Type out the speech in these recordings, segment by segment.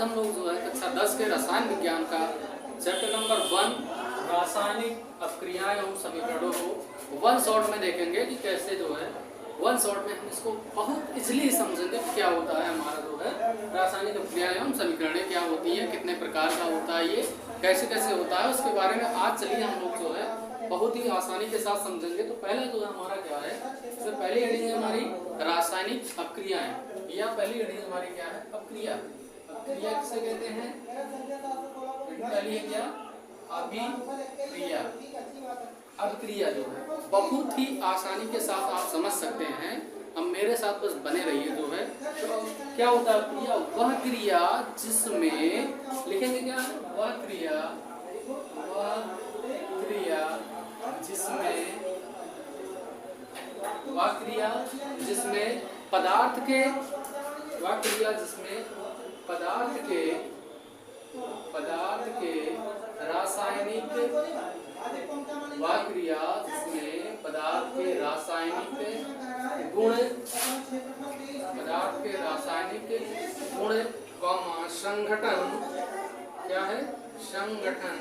आज हम लोग जो है कक्षा 10 के रसायन विज्ञान का चैप्टर नंबर 1 रासायनिक अपक्रियाएं एवं समीकरणों को वन शॉट में देखेंगे कि कैसे जो है वन शॉट में हम इसको बहुत इजीली समझेंगे कि क्या होता है हमारा जो है रासायनिक अपक्रियाएं एवं समीकरणें क्या होती है, कितने प्रकार का होता है, ये कैसे कैसे होता है, उसके बारे में आज चलिए हम लोग जो है बहुत ही आसानी के साथ समझेंगे। तो पहले जो है हमारा क्या है, तो पहली हेडिंग है हमारी रासायनिक अपक्रियाएं, या पहली हेडिंग हमारी क्या है, अपक्रिया। अपक्रिया किसे कहते हैं? पहली है क्या, अभिक्रिया। अभिक्रिया जो है बहुत ही आसानी के साथ आप समझ सकते हैं, अब मेरे साथ बस बने रहिए। जो है तो क्या होता है क्रिया? वह क्रिया जिसमें, लिखेंगे क्या, वह क्रिया जिसमें पदार्थ के रासायनिक गुण संगठन, क्या है, संगठन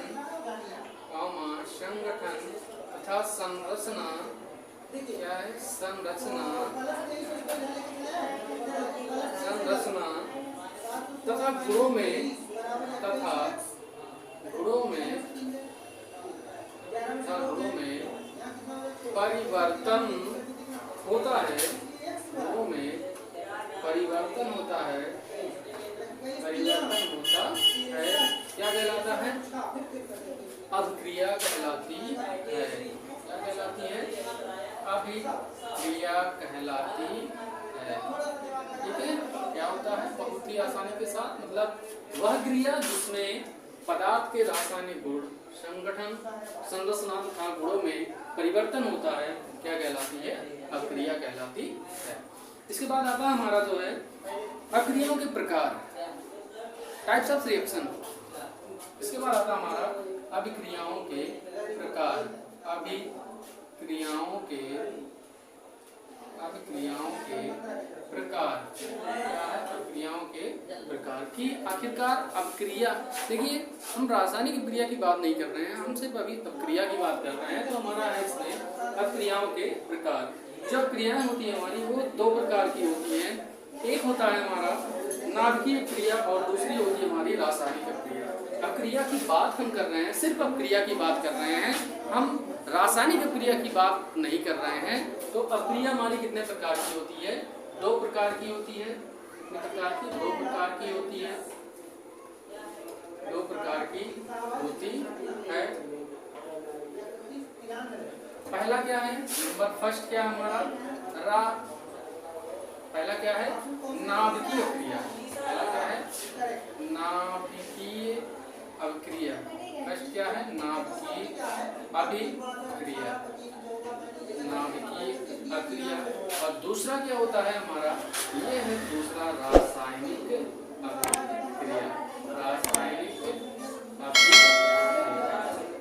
तथा संरचना, क्या है, संरचना तथा गुणों में परिवर्तन होता है, क्या कहलाता है? अभिक्रिया कहलाती है। क्या कहलाती है? अभिक्रिया कहलाती है। ठीक है, क्या होता है? बहुत ही आसानी के साथ, मतलब वह क्रिया जिसमें पदार्थ के रासायनिक गुण, संगठन, संरचना तथा गुणों में परिवर्तन होता है, क्या कहलाती है? अभिक्रिया कहलाती है। इसके बाद आता है हमारा जो है अभिक्रियाओं के प्रकार, टाइप्स ऑफ रिएक्शन। इसके बाद आता है हमारा अभिक्रियाओं के प्रकार। अभिक्रियाओं के प्रकार की आखिरकार अभिक्रिया, देखिए हम रासायनिक अभिक्रिया की बात नहीं कर रहे हैं, हम सिर्फ अभी अभिक्रिया की बात कर रहे हैं। तो हमारा है इसमें अभिक्रियाओं के प्रकार। जो क्रियाएं होती है हमारी वो दो प्रकार की होती हैं। एक होता है हमारा नाभिकीय क्रिया और दूसरी होती है हमारी रासायनिक अभिक्रिया। अभिक्रिया की बात हम कर रहे हैं, सिर्फ अभिक्रिया की बात कर रहे हैं, हम रासायनिक अभिक्रिया की बात नहीं कर रहे हैं। तो अभिक्रिया हमारी कितने प्रकार की होती है? दो प्रकार की होती है। दो प्रकार की होती है। पहला क्या है, नंबर फर्स्ट क्या है हमारा, पहला क्या है, नाभिकीय क्रिया। पहला क्या है, नाभिकीय अभिक्रिया। फर्स्ट क्या है, नाभिकीय अभिक्रिया। और दूसरा क्या होता है हमारा, ये है दूसरा रासायनिक अभिक्रिया।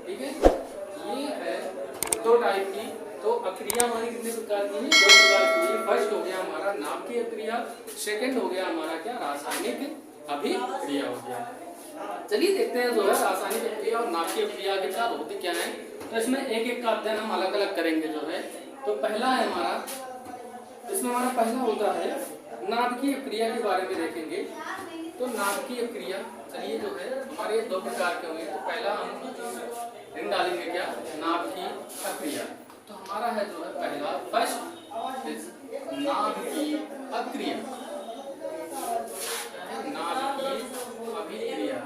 ठीक है, ये है दो टाइप की। तो अभिक्रिया हमारी कितने प्रकार की है? दो प्रकार की है। फर्स्ट हो गया हमारा नाभिकीय अभिक्रिया, सेकंड हो गया हमारा क्या, रासायनिक अभिक्रिया हो गया। चलिए देखते हैं जो है रासायनिक अभिक्रिया और नाभिकीय अभिक्रिया के साथ होती क्या है। तो इसमें एक एक का अध्ययन हम अलग अलग करेंगे जो है। तो पहला है हमारा, इसमें हमारा पहला होता है नाभिकीय अभिक्रिया के बारे में देखेंगे। तो नाभिकीय अभिक्रिया, चलिए जो है हमारे दो प्रकार के होंगे। तो पहला हम डालेंगे क्या, नाभिकीय अभिक्रिया। तो हमारा है जो है पहला, फर्स्ट नाभिकीय अभिक्रिया। नाभिकीय अभिक्रिया,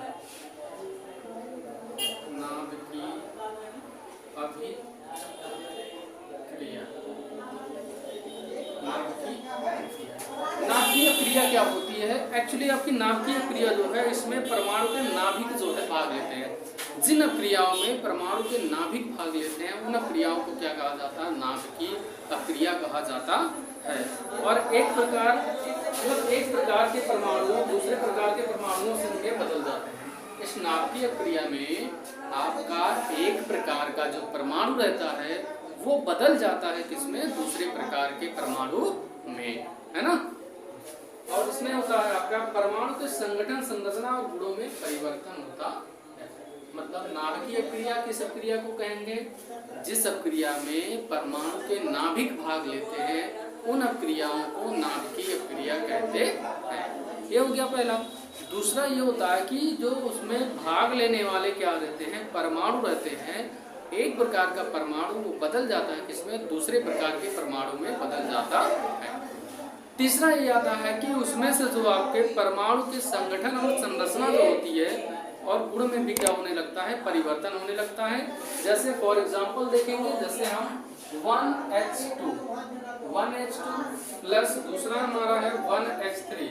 नाभिकीय क्रिया क्या होती है? एक्चुअली आपकी नाभिकीय क्रिया जो है, इसमें परमाणु के नाभिक जो है भाग लेते हैं। जिन क्रियाओं में परमाणु के नाभिक भाग लेते हैं उन क्रियाओं को क्या कहा जाता है, नाभिकीय अभिक्रिया कहा जाता है। और एक प्रकार के परमाणु दूसरे प्रकार के परमाणुओं से बदल जाते हैं। इस नाभिकीय क्रिया में आपका एक प्रकार का जो परमाणु रहता है वो बदल जाता है किसमें, दूसरे प्रकार के परमाणु में, है ना। और इसमें होता है आपका परमाणु के संगठन, संरचना और गुणों में परिवर्तन होता है। मतलब नाभिकीय क्रिया किस अपक्रिया को कहेंगे? जिस अपक्रिया में परमाणु के नाभिक भाग लेते हैं उन अपक्रियाओं को नाभिकीय अपक्रिया कहते हैं। ये हो गया पहला। दूसरा ये होता है कि जो उसमें भाग लेने वाले क्या रहते हैं? परमाणु रहते हैं। एक प्रकार का परमाणु वो बदल जाता है किसमें? दूसरे प्रकार के परमाणु में बदल जाता है। तीसरा ये आता है कि उसमें से जो आपके परमाणु के संगठन और संरचना जो होती है और गुण में भी क्या होने लगता है? परिवर्तन होने लगता है। जैसे फॉर एग्जांपल देखेंगे, जैसे हम 1H2 प्लस दूसरा हमारा है 1H3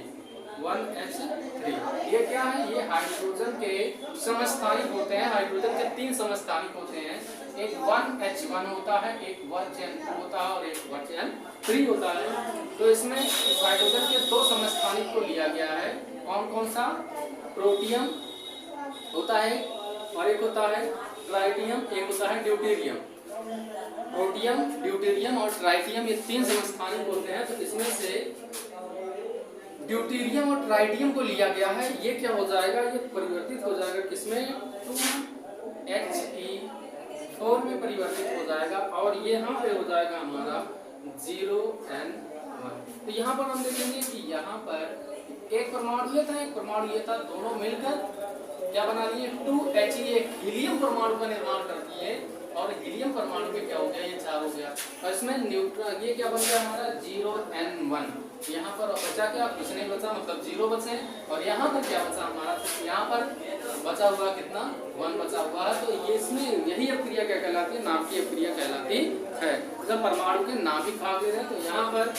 ये क्या है? ये हाइड्रोजन के समस्थानिक होते हैं। हाइड्रोजन के 3 समस्थानिक होते हैं। एक 1H1 होता है, एक 1H2 होता है और एक 1H3 होता है। तो इसमें इस हाइड्रोजन के 2 समस्थानिक को लिया गया है। कौन कौन सा? प्रोटियम होता है और एक होता है ट्राइटियम, एक होता है ड्यूटेरियम। प्रोटियम, ड्यूटेरियम और ट्राइटियम ये 3 समस्थानिक होते हैं। तो इसमें से ड्यूटेरियम और ट्राइटियम को लिया गया है। ये क्या हो जाएगा? ये परिवर्तित हो जाएगा किसमें? 2He4 में परिवर्तित हो जाएगा और ये यहाँ पे हो जाएगा हमारा 0N1। तो यहाँ पर हम देखेंगे कि यहाँ पर एक परमाणु ये था, एक परमाणु ये था, दोनों मिलकर क्या बना लिए? 2He एक हीलियम परमाणु का निर्माण करती है और हीलियम परमाणु में क्या हो गया? ये 4 हो गया। और इसमें न्यूट्रॉन ये क्या बन गया हमारा? 0N1। यहाँ पर बचा क्या? कुछ नहीं बचा, मतलब 0 बचे। और यहाँ पर क्या बचा हमारा? यहाँ पर बचा हुआ कितना? 1 बचा हुआ है। तो ये इसमें यही अपक्रिया क्या कहलाती है? नाभिकीय अपक्रिया कहलाती है। जब परमाणु के नाभिक भाग ले रहे हैं तो यहाँ पर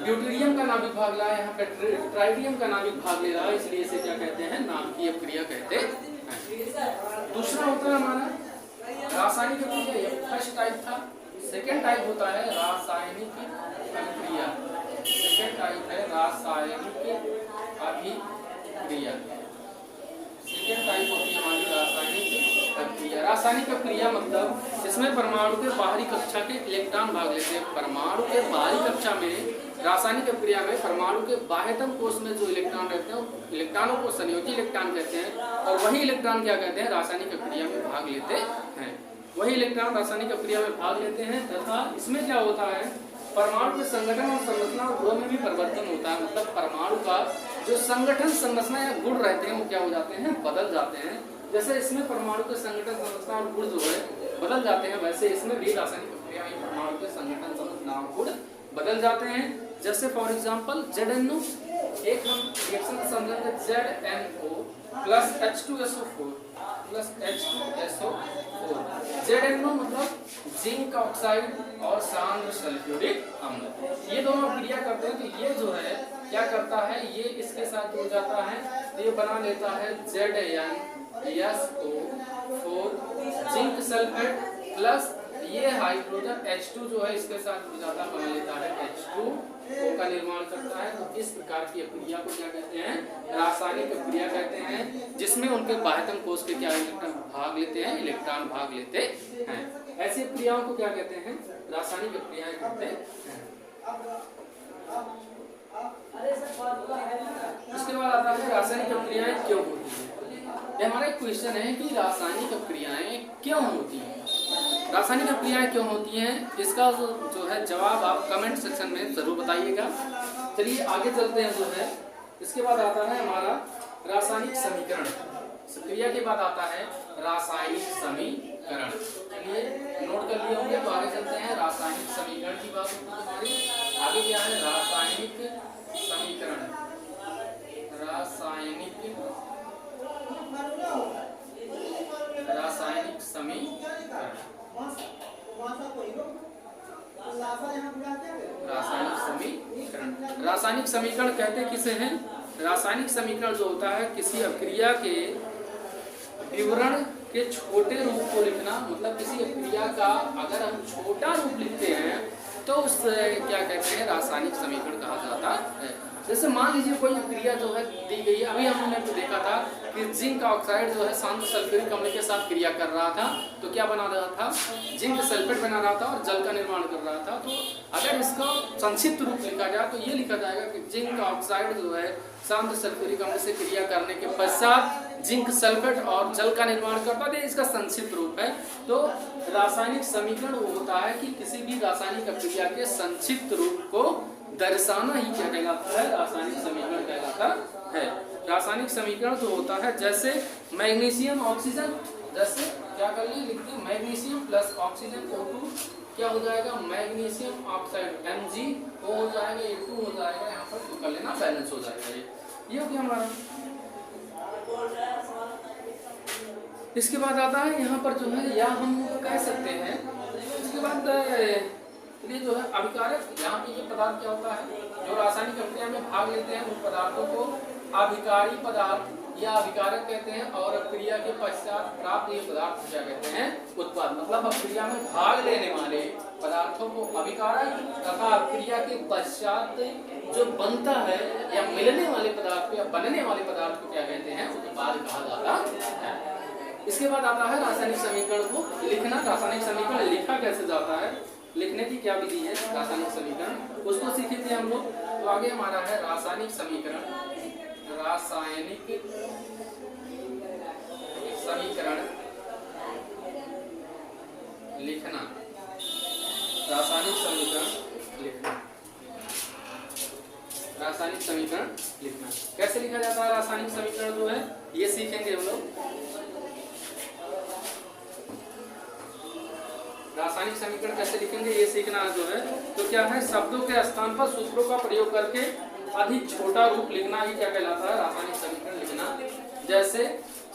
ड्यूटेरियम का नाभिक भाग रहा है, यहाँ पे ट्राइटियम का नाभिक भाग ले रहा है, इसलिए इसे क्या कहते हैं? नाभिकीय अपक्रिया कहते हैं। दूसरा होता है हमारा रासायनिक अभिक्रिया। ये फर्स्ट टाइप था। सेकेंड टाइप होता है रासायनिक अभिक्रिया। सेकेंड टाइप है रासायनिक अभिक्रिया। सेकेंड टाइप होती है हमारी रासायनिक अभिक्रिया। रासायनिक अभिक्रिया मतलब इसमें परमाणु के बाहरी कक्षा के इलेक्ट्रॉन भाग लेते हैं। परमाणु के बाहरी कक्षा में रासायनिक अभिक्रिया में परमाणु के बाह्यतम कोश में जो इलेक्ट्रॉन रहते हैं इलेक्ट्रॉनों को संयोजी इलेक्ट्रॉन कहते हैं और वही इलेक्ट्रॉन क्या कहते हैं? रासायनिक अभिक्रिया में भाग लेते हैं। वही इलेक्ट्रॉन रासायनिक अभिक्रिया में भाग लेते हैं तथा इसमें क्या होता है? परमाणु के संगठन और संरचना और गुणों में भी परिवर्तन होता है। मतलब परमाणु का जो संगठन, संरचना या गुण रहते हैं वो क्या हो जाते हैं? बदल जाते हैं। जैसे इसमें परमाणु के संगठन, संरचना और गुण जो है बदल जाते हैं, वैसे इसमें भी रासायनिक अभिक्रिया में परमाणु के संगठन, संरचना और गुण बदल जाते हैं। जैसे फॉर एग्जांपल ZNO, एक हम रिएक्शन समझेंगे ZNO plus H2SO4 plus H2SO4। ZNO मतलब जिंक ऑक्साइड और सांद्र सल्फ्यूरिक अम्ल। ये दोनों क्रिया करते हैं तो ये जो है क्या करता है? ये इसके साथ जुड़ जाता है तो ये बना लेता है ZnSO4 जिंक सल्फेट प्लस ये हाइड्रोजन H2 जो है इसके साथ जुड़ जाता बना लेता है H2O का निर्माण करता है। तो इस प्रकार की अपक्रिया को क्या कहते हैं? रासायनिक अपक्रिया कहते हैं, जिसमें उनके बाह्यतम कोश के क्या इलेक्ट्रॉन भाग लेते हैं? इलेक्ट्रॉन भाग लेते हैं। ऐसी अपक्रियाओं को क्या कहते हैं? रासायनिक अपक्रियाएं कहते हैं। उसके बाद आता है रासायनिक अपक्रियाएं क्यों होती है। ये हमारा एक क्वेश्चन है कि रासायनिक अपक्रियाएं क्यों होती हैं? रासायनिक अपक्रियाएं क्यों होती हैं, इसका जो है जवाब आप कमेंट सेक्शन में जरूर बताइएगा। चलिए आगे चलते हैं। जो है इसके बाद आता है हमारा रासायनिक समीकरण। क्रिया के बाद आता है रासायनिक समीकरण। चलिए नोट कर लिए होंगे तो आगे चलते हैं। रासायनिक समीकरण की बात होती है हमारी। आगे क्या है? रासायनिक समीकरण। रासायनिक समीकरण। रासायनिक समीकरण कहते किसे हैं? रासायनिक समीकरण जो होता है किसी अभिक्रिया के विवरण के छोटे रूप को लिखना। मतलब किसी अभिक्रिया का अगर हम छोटा रूप लिखते हैं तो उससे क्या कहते हैं? रासायनिक समीकरण कहा जाता है। जैसे मान लीजिए कोई अभिक्रिया जो है दी गई है, अभी हमने देखा था कि जिंक ऑक्साइड जो है शांत सल्फ्यूरिक अम्ल के साथ क्रिया कर रहा था, तो क्या बना रहा था, जिंक सल्फेट बना रहा था और जल का निर्माण कर रहा था। तो अगर इसका संक्षिप्त रूप लिखा जाए तो ये लिखा जाएगा कि जिंक ऑक्साइड जो है शांत सल्फ्यूरिक अम्ल से क्रिया करने के पश्चात जिंक सल्फेट और जल का निर्माण करता है, इसका संक्षिप्त रूप है। तो रासायनिक समीकरण वो होता है कि किसी भी रासायनिक अभिक्रिया के संक्षिप्त रूप को दर्शाना ही क्या कहलाता है, रासायनिक समीकरण कहलाता है। रासायनिक समीकरण जो होता है, जैसे मैग्नीशियम ऑक्सीजन, जैसे क्या कर लिए, लिखते हैं मैग्नीशियम प्लस ऑक्सीजन O2 क्या हो जाएगा, मैग्नीशियम ऑक्साइड MgO हो जाएगा, A2 हो जाएगा, यहाँ पर तो कर लेना, बैलेंस हो जाएगा। ये हो गया हमारा। इसके बाद आता है यहाँ पर जो है, या हम कह सकते हैं, इसके बाद ये जो है अभिकारक, यहाँ पे ये पदार्थ क्या होता है, जो रासायनिक अभिक्रिया में भाग लेते हैं उन पदार्थों को अभिकारी पदार्थ या अभिकारक कहते हैं, और अभिक्रिया के पश्चात प्राप्त ये पदार्थ क्या कहते हैं, उत्पाद। मतलब अभिक्रिया में भाग लेने वाले पदार्थों को अभिकारक तथा अभिक्रिया के पश्चात जो बनता है या मिलने वाले पदार्थ को या बनने वाले पदार्थ को क्या कहते हैं, उत्पाद कहा जाता है। इसके बाद आता है रासायनिक समीकरण को लिखना। रासायनिक समीकरण लिखा कैसे जाता है, लिखने की क्या विधि है, रासायनिक समीकरण, उसको सीखे थे हम लोग। तो आगे हमारा है रासायनिक समीकरण। रासायनिक समीकरण लिखना, रासायनिक समीकरण लिखना, रासायनिक समीकरण लिखना कैसे लिखा जाता है, रासायनिक समीकरण जो है ये सीखेंगे हम लोग। रासायनिक समीकरण कैसे लिखेंगे ये सीखना जो है, तो क्या है, शब्दों के स्थान पर सूत्रों का प्रयोग करके अधिक छोटा रूप लिखना ही क्या कहलाता है, रासायनिक समीकरण लिखना। जैसे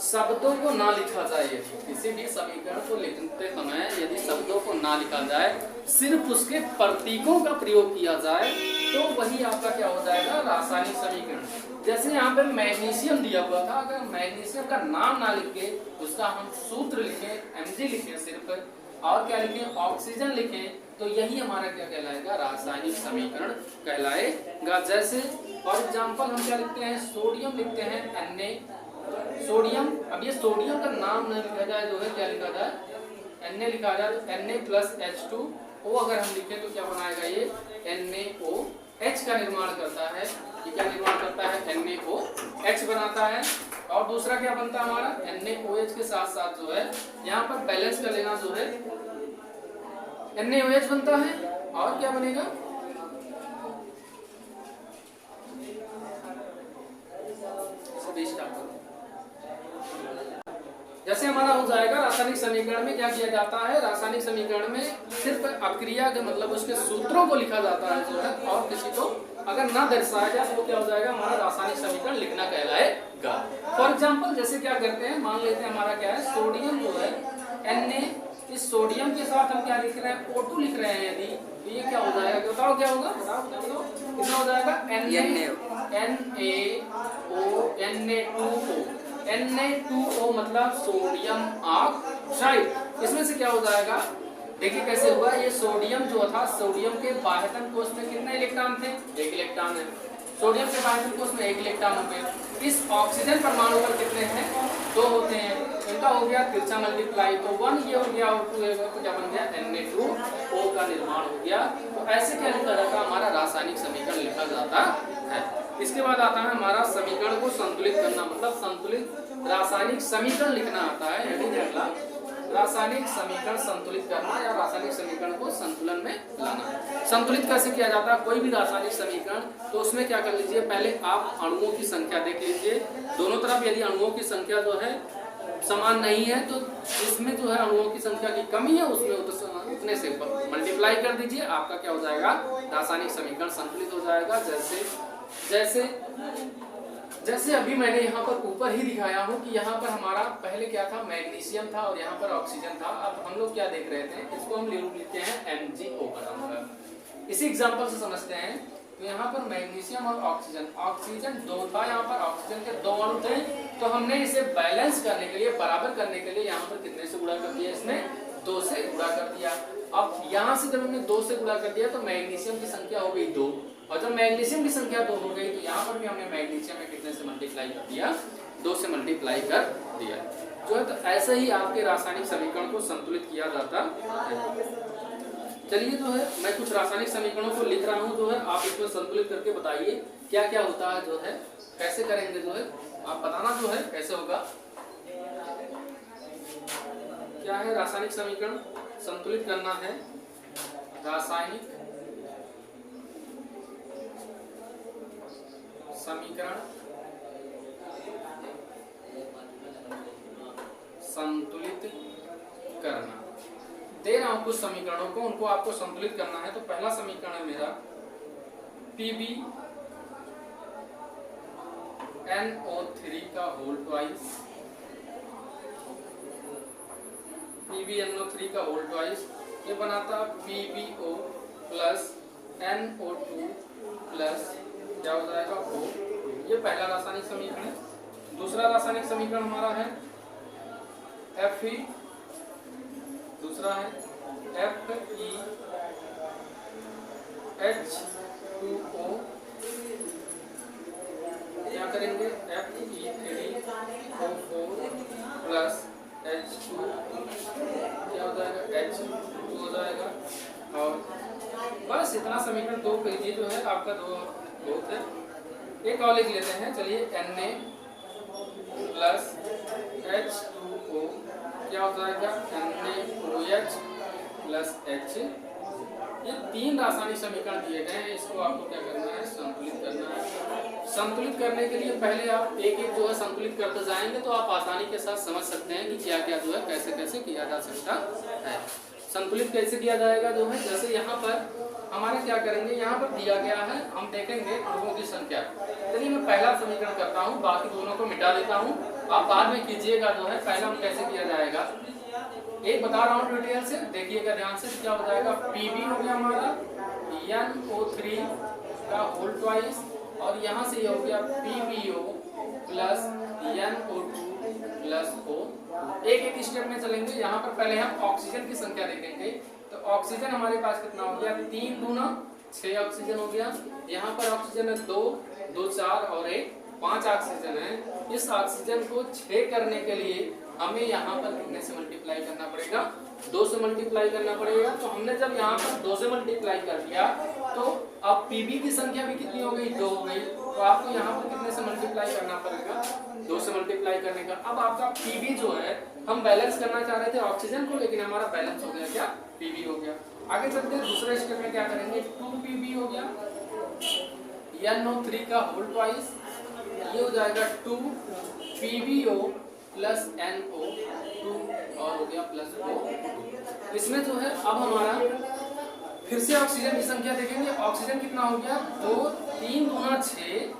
शब्दों को ना लिखा जाए, किसी भी समीकरण को लिखते समय यदि शब्दों को ना लिखा जाए, सिर्फ उसके प्रतीकों का प्रयोग किया जाए, तो वही आपका क्या हो जाएगा, रासायनिक समीकरण। जैसे यहाँ पे मैग्नीशियम दिया हुआ था, अगर मैग्नीशियम का नाम ना लिख के उसका हम सूत्र लिखे, Mg लिखे सिर्फ, और क्या लिखें, ऑक्सीजन लिखें, तो यही हमारा क्या कहलाएगा, रासायनिक समीकरण कहलाएगा। जैसे फॉर एग्जांपल हम क्या लिखते हैं, सोडियम लिखते हैं Na, सोडियम। अब ये सोडियम का नाम न लिखा जाए जो है, क्या लिखा जाए, Na लिखा जाए, तो Na+H2O अगर हम लिखें तो क्या बनाएगा, ये NaOH का निर्माण करता है। ये क्या निर्माण करता है, NaOH बनाता है। और दूसरा क्या बनता है हमारा, NaOH के साथ साथ जो है, यहाँ पर बैलेंस कर लेना जो है, NaOH बनता है, और क्या बनेगा, जैसे हमारा हो जाएगा रासायनिक समीकरण में क्या किया जाता है, रासायनिक समीकरण में सिर्फ अक्रिया के मतलब उसके सूत्रों को लिखा जाता है जो है, और किसी को अगर ना दर्शाया जाए तो क्या हो जाएगा, हमारा रासायनिक समीकरण लिखना कहलाएगा। फॉर एग्जांपल जैसे क्या करते हैं, मान लेते हैं हमारा क्या है, सोडियम जो है Na, इस सोडियम के साथ हम क्या लिख रहे हैं, O2 लिख रहे हैं यदि, तो ये क्या हो जाएगा, बताओ क्या होगा, बताओ कितना हो जाएगा, Na2O मतलब सोडियम ऑक्साइड। इसमें से क्या हो जाएगा, देखिए कैसे हुआ, ये सोडियम जो था, सोडियम के बाह्यतम कोश में कितने इलेक्ट्रॉन थे, 1 इलेक्ट्रॉन है। सोडियम के बाह्यतम कोश में 1 इलेक्ट्रॉन हो गए। इस ऑक्सीजन परमाणु पर कितने हैं, 2 होते हैं, इनका हो गया तिरछा मल्टीप्लाई, तो 1 ये हो गया और 2 ये तो क्या बन गया, Na2O का निर्माण हो गया। तो ऐसे क्या लिखा जाता है, हमारा रासायनिक समीकरण लिखा जाता है। इसके बाद आता है हमारा समीकरण को संतुलित करना, मतलब संतुलित रासायनिक समीकरण लिखना आता है। यदि अगला रासायनिक समीकरण संतुलित करना या रासायनिक समीकरण को संतुलन में लाना। संतुलित कैसे किया जाता है कोई भी रासायनिक समीकरण, तो उसमें क्या कर लीजिए, पहले आप अणुओं की संख्या देख लीजिए दोनों तरफ। यदि अणुओं की संख्या जो है समान नहीं है तो इसमें जो है अणुओं की संख्या की कमी है, उसमें उतने से मल्टीप्लाई कर दीजिए, आपका क्या हो जाएगा, रासायनिक समीकरण संतुलित हो जाएगा। जैसे जैसे अभी मैंने यहाँ पर ऊपर ही दिखाया हूँ कि यहाँ पर हमारा पहले क्या था, मैग्नीशियम था और यहाँ पर ऑक्सीजन था। अब हम लोग क्या देख रहे थे, इसको हम लिखते हैं MgO बनाकर। इसी एग्जांपल से समझते हैं। तो यहाँ पर मैग्नीशियम और ऑक्सीजन 2 था, यहाँ पर ऑक्सीजन के 2 अणु थे, तो हमने इसे बैलेंस करने के लिए, बराबर करने के लिए यहाँ पर कितने से गुणा कर दिया, इसमें 2 से गुणा कर दिया। अब यहाँ से जब हमने 2 से गुणा कर दिया तो मैग्नीशियम की संख्या हो गई 2 और जब मैग्नीशियम की संख्या 2 हो गई तो यहाँ पर भी हमने मैग्नीशियम में कितने से मल्टीप्लाई कर दिया, 2 से मल्टीप्लाई कर दिया जो है। तो ऐसे ही आपके रासायनिक समीकरण को संतुलित किया जाता है। चलिए जो है मैं कुछ रासायनिक समीकरणों को लिख रहा हूँ, जो है आप इसको संतुलित करके बताइए क्या क्या होता है, जो है कैसे करेंगे, जो है आप बताना जो है कैसे होगा। क्या है रासायनिक समीकरण, संतुलित करना है रासायनिक समीकरण संतुलित करना। दे रहा हूं कुछ समीकरणों को, उनको आपको संतुलित करना है। तो पहला समीकरण है मेरा Pb NO3 का होल ट्वाइस, PbNO3 का होल ट्वाइस, ये बनाता PbO प्लस NO2 प्लस क्या हो जाएगा O। ये पहला रासायनिक समीकरण है। दूसरा रासायनिक समीकरण हमारा है Fe, दूसरा है FeH2O, क्या करेंगे Fe3O4 प्लस H2 क्या हो जाएगा H2 हो जाएगा। और बस इतना समीकरण 2 कीजिए, जो है आपका 2 बहुत है। एक और लिख लेते हैं, चलिए Na प्लस H2O क्या हो जाएगा NaOH प्लस H। ये 3 रासायनिक समीकरण दिए गए हैं, इसको आपको क्या करना है, संतुलित करना है। संतुलित करने के लिए पहले आप एक एक जो है संतुलित करते जाएंगे तो आप आसानी के साथ समझ सकते हैं कि क्या क्या जो है कैसे कैसे किया जा सकता है। संतुलित कैसे किया जाएगा, जो है जैसे यहाँ पर हमारे क्या करेंगे, यहाँ पर दिया गया है, हम देखेंगे अणुओं की संख्या। चलिए मैं पहला समीकरण करता हूँ, बाकी दोनों को मिटा देता हूँ, आप बाद में कीजिएगा। जो है पहला हम कैसे किया जाएगा, एक बता रहा हूँ डिटेल से, देखिएगा ध्यान से। क्या हो जाएगा, Pb हो गया हमारा NO3 का होल ट्वाइस, और यहाँ से ये हो गया PbO plus NO2 plus O। एक एक स्टेप में चलेंगे। यहाँ पर पहले हम ऑक्सीजन की संख्या देखेंगे। तो ऑक्सीजन हमारे पास कितना हो गया, 3 दूना 6 ऑक्सीजन हो गया। यहाँ पर ऑक्सीजन है 2 2 4 और 1 5 ऑक्सीजन है। इस ऑक्सीजन को 6 करने के लिए हमें यहाँ पर कितने से मल्टीप्लाई करना पड़ेगा, 2 से मल्टीप्लाई करना पड़ेगा। तो हमने जब यहाँ पर 2 से मल्टीप्लाई कर दिया तो अब Pb की संख्या भी कितनी हो गई, 2 हो गई। तो आपको यहाँ पर कितने से मल्टीप्लाई करना पड़ेगा, 2 से मल्टीप्लाई करने का। अब आपका Pb जो है, हम बैलेंस करना चाह रहे थे ऑक्सीजन को, लेकिन हमारा बैलेंस हो गया क्या, Pb हो गया। आगे चलते हैं दूसरे स्टेप में, क्या करेंगे, 2Pb हो गया NO3 का होल ट्वाइस, ये हो जाएगा 2PbO प्लस NO2 और हो गया प्लस O। इसमें जो है अब हमारा फिर से ऑक्सीजन की संख्या देखेंगे। ऑक्सीजन कितना हो गया, 2 3 दूना 6,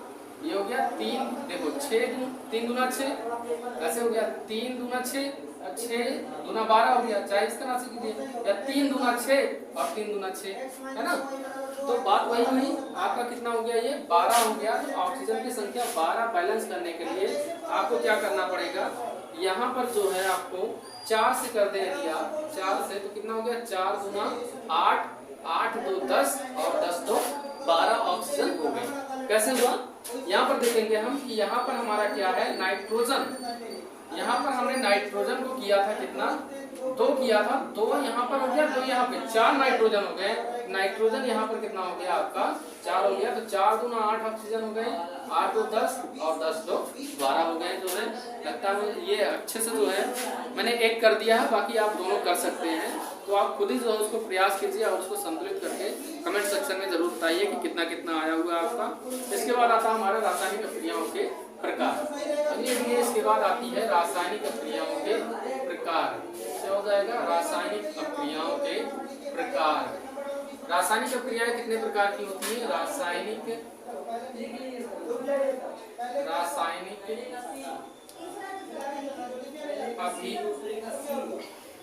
ये हो गया 3, देखो 6 3 दूना 6, ऐसे हो गया 3 दूना 6 और 6 दूना 12 हो गया। चाहे इस तरह से कीजिए, या 3 दूना 6 और 3 दूना 6, है ना। तो बात वही हुई, आपका कितना हो गया, ये 12 हो गया। तो ऑक्सीजन की संख्या 12 बैलेंस करने के लिए आपको क्या करना पड़ेगा, यहाँ पर जो है आपको 4 से कर दे दिया, 4 से तो कितना हो गया, 4 दूना 8, 8 2 10 और 10 2 12 ऑक्सीजन हो गई। कैसे हुआ, यहाँ पर देखेंगे हम कि यहाँ पर हमारा क्या है, नाइट्रोजन। यहाँ पर हमने नाइट्रोजन को किया था कितना, 2 किया था, 2 यहाँ पर हो गया, 2 यहाँ पे 4 नाइट्रोजन हो गए। नाइट्रोजन यहाँ पर कितना हो गया आपका, 4 हो गया। तो 4 दूना 8 ऑक्सीजन हो गए, 8 2 10 और 10 2 12 हो गए। जो है लगता है ये अच्छे से जो है मैंने एक कर दिया है, बाकी आप दोनों कर सकते हैं। तो आप खुद ही जो है उसको प्रयास कीजिए और उसको संतुलित करके कमेंट सेक्शन में जरूर बताइए कि कितना कितना आया हुआ है आपका। इसके बाद आता है हमारा रासायनिक अभिक्रियाओं के प्रकार। ये इसके बाद आती है रासायनिक अभिक्रियाओं के प्रकार। क्या हो जाएगा, रासायनिक अभिक्रियाओं के प्रकार। रासायनिक अभिक्रियाएं कितने प्रकार की होती है, रासायनिक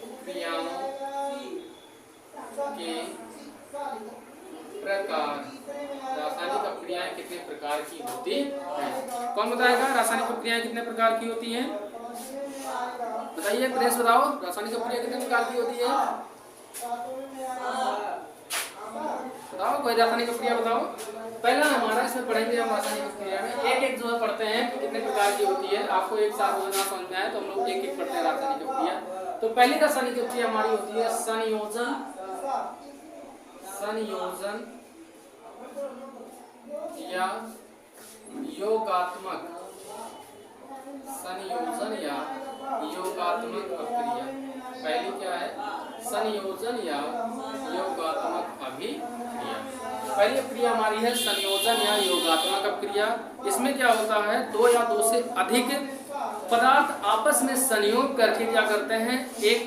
अभिक्रियाओं के प्रकार। रासायनिक अभिक्रियाएं कितने प्रकार की होती हैं, कौन बताएगा रासायनिक अभिक्रियाएं कितने प्रकार की होती हैं, बताइए प्रेस बताओ, रासायनिक अभिक्रिया कितने प्रकार की होती है। बताओ कोई रासायनिक अपक्रिया बताओ। पहला हमारा इसमें पढ़ेंगे हम रासायनिक अपक्रिया में एक एक जो है पढ़ते हैं कि कितने प्रकार की होती है। आपको एक साथ होना समझ में आए तो हम लोग एक एक पढ़ते हैं रासायनिक अपक्रिया। तो पहली रासायनिक अपक्रिया हमारी होती है संयोजन या योगात्मक अपक्रिया। पहली क्या है? संयोजन या योगात्मक अभिक्रिया। पहली अपक्रिया हमारी है संयोजन या योगात्मक अपक्रिया। इसमें क्या होता है, दो या दो से अधिक पदार्थ आपस में संयोग करके क्या करते हैं, एक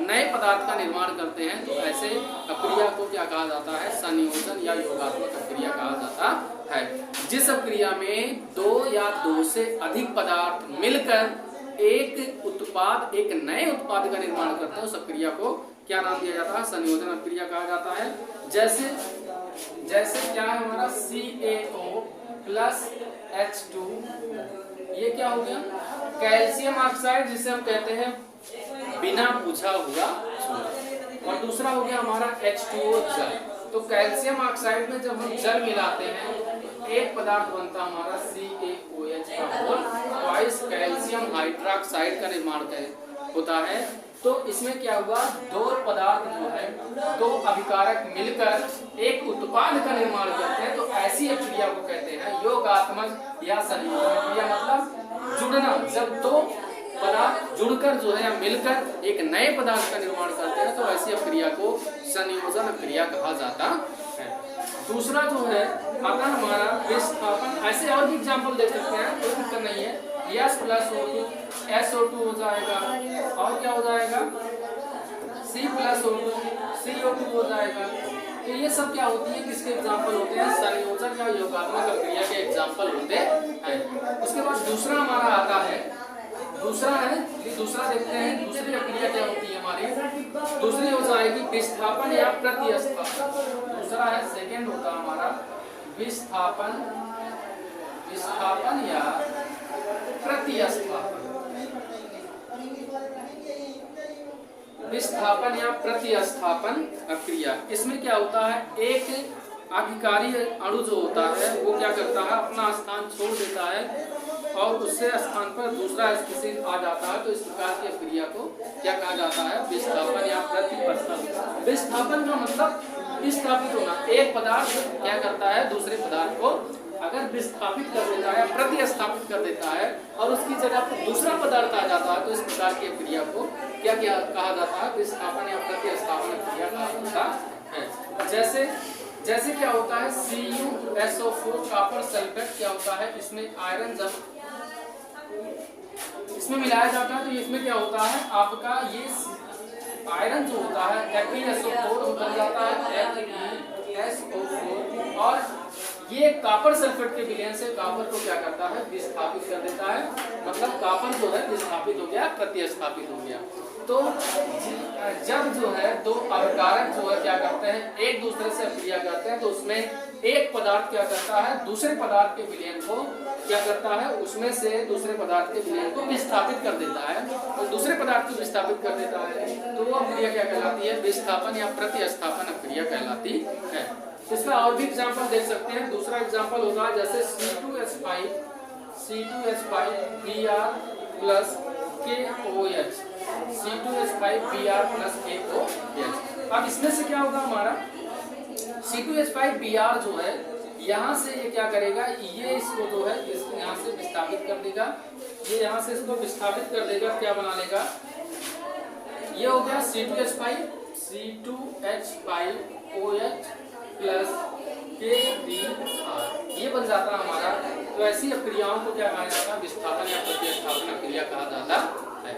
नए पदार्थ का निर्माण करते हैं। तो ऐसे अपक्रिया को क्या कहा जाता है? संयोजन या योगात्मक अपक्रिया कहा जाता है। जिस अपक्रिया में दो या दो से अधिक पदार्थ मिलकर एक उत्पाद, एक नए उत्पाद का निर्माण करते हैं, उस अपक्रिया को क्या नाम दिया जाता है? संयोजन अपक्रिया कहा जाता है। जैसे क्या है हमारा CaO प्लस H2, ये क्या हो गया? कैल्शियम ऑक्साइड, जिसे हम कहते हैं बिना बुझा हुआ सोना। और दूसरा हो गया हमारा H2O जल। तो कैल्शियम ऑक्साइड में जब हम जल मिलाते हैं एक पदार्थ बनता है हमारा CaOH का होल ट्वाइस कैल्शियम हाइड्रोक्साइड का निर्माण होता है। तो इसमें क्या हुआ, दो पदार्थ जो है, दो अभिकारक मिलकर एक उत्पाद का निर्माण करते हैं। तो ऐसी अपक्रिया को कहते हैं योगात्मक या संयोजन अपक्रिया। मतलब जुड़ना, जब दो पदार्थ जुड़कर जो है या मिलकर एक नए पदार्थ का निर्माण करते हैं, तो ऐसी अपक्रिया को संयोजन अपक्रिया कहा जाता है। दूसरा जो है आता हमारा विस्थापन। ऐसे और भी एग्जाम्पल देख सकते हैं, कोई दिक्कत नहीं है। S प्लस O2 SO2 हो जाएगा, और क्या हो जाएगा? C प्लस O2 CO2 हो जाएगा। तो ये सब क्या होती है, किसके एग्जाम्पल होते हैं? संयोजन या योगात्मक अपक्रिया के एग्जाम्पल होते हैं। उसके बाद दूसरा हमारा आता है, दूसरा देखते हैं दूसरी अपक्रिया क्या होती है हमारी। दूसरी हो जाएगी विस्थापन या प्रतिस्थापन। दूसरा है, सेकेंड होता हमारा विस्थापन या प्रतिस्थापन। विस्थापन या प्रतिस्थापन अपक्रिया। इसमें क्या होता है, एक अभिकारी अणु जो होता है वो क्या करता है, अपना स्थान छोड़ देता है और उससे स्थान पर दूसरा स्पीशीज आ जाता है। तो इस प्रकार की अपक्रिया को क्या कहा जाता है? विस्थापन या प्रतिस्थापन। विस्थापन का मतलब विस्थापित होना। एक पदार्थ क्या करता है, दूसरे पदार्थ को अगर विस्थापित कर देता है, प्रतिस्थापित कर देता है और उसकी जगह पर दूसरा पदार्थ आ जाता है, तो इस प्रकार की अपक्रिया को क्या कहा जाता है? विस्थापन या प्रतिस्थापन अपक्रिया कहा जाता है। जैसे क्या होता है, CuSO4 कॉपर सल्फेट क्या होता है, इसमें आयरन जब इसमें मिलाया जाता है तो इसमें क्या होता है, आपका ये आयरन जो होता है FeSO4 बन जाता है FeSO4, और ये कॉपर सल्फेट के विलयन से कॉपर को क्या करता है? विस्थापित कर देता है। मतलब कॉपर जो है विस्थापित हो गया, प्रतिस्थापित हो गया। तो जब जो है दो अभिकारक जो है क्या करते हैं, एक दूसरे से अपक्रिया करते हैं, तो उसमें एक पदार्थ क्या करता है, दूसरे पदार्थ के विलयन को क्या करता है, उसमें से दूसरे पदार्थ के विलयन को विस्थापित कर देता है और दूसरे पदार्थ को विस्थापित कर देता है। तो वो अपक्रिया क्या कहलाती है? विस्थापन या प्रतिस्थापन अपक्रिया कहलाती है। इसका और भी एग्जाम्पल देख सकते हैं। दूसरा एग्जाम्पल होगा जैसे C2H5Br plus KOH, C2H5Br plus KOH। अब इसमें से क्या होगा हमारा, C2H5Br जो है यहाँ से ये क्या करेगा, ये इसको जो है यहाँ से विस्थापित कर देगा, ये यहाँ से इसको विस्थापित कर देगा, क्या बना लेगा, ये हो गया C2H5OH प्लस KBr, ये बन जाता है हमारा। तो ऐसी अपक्रियाओं को क्या कहा जाता है? विस्थापन या प्रतिस्थापन अपक्रिया कहा जाता है।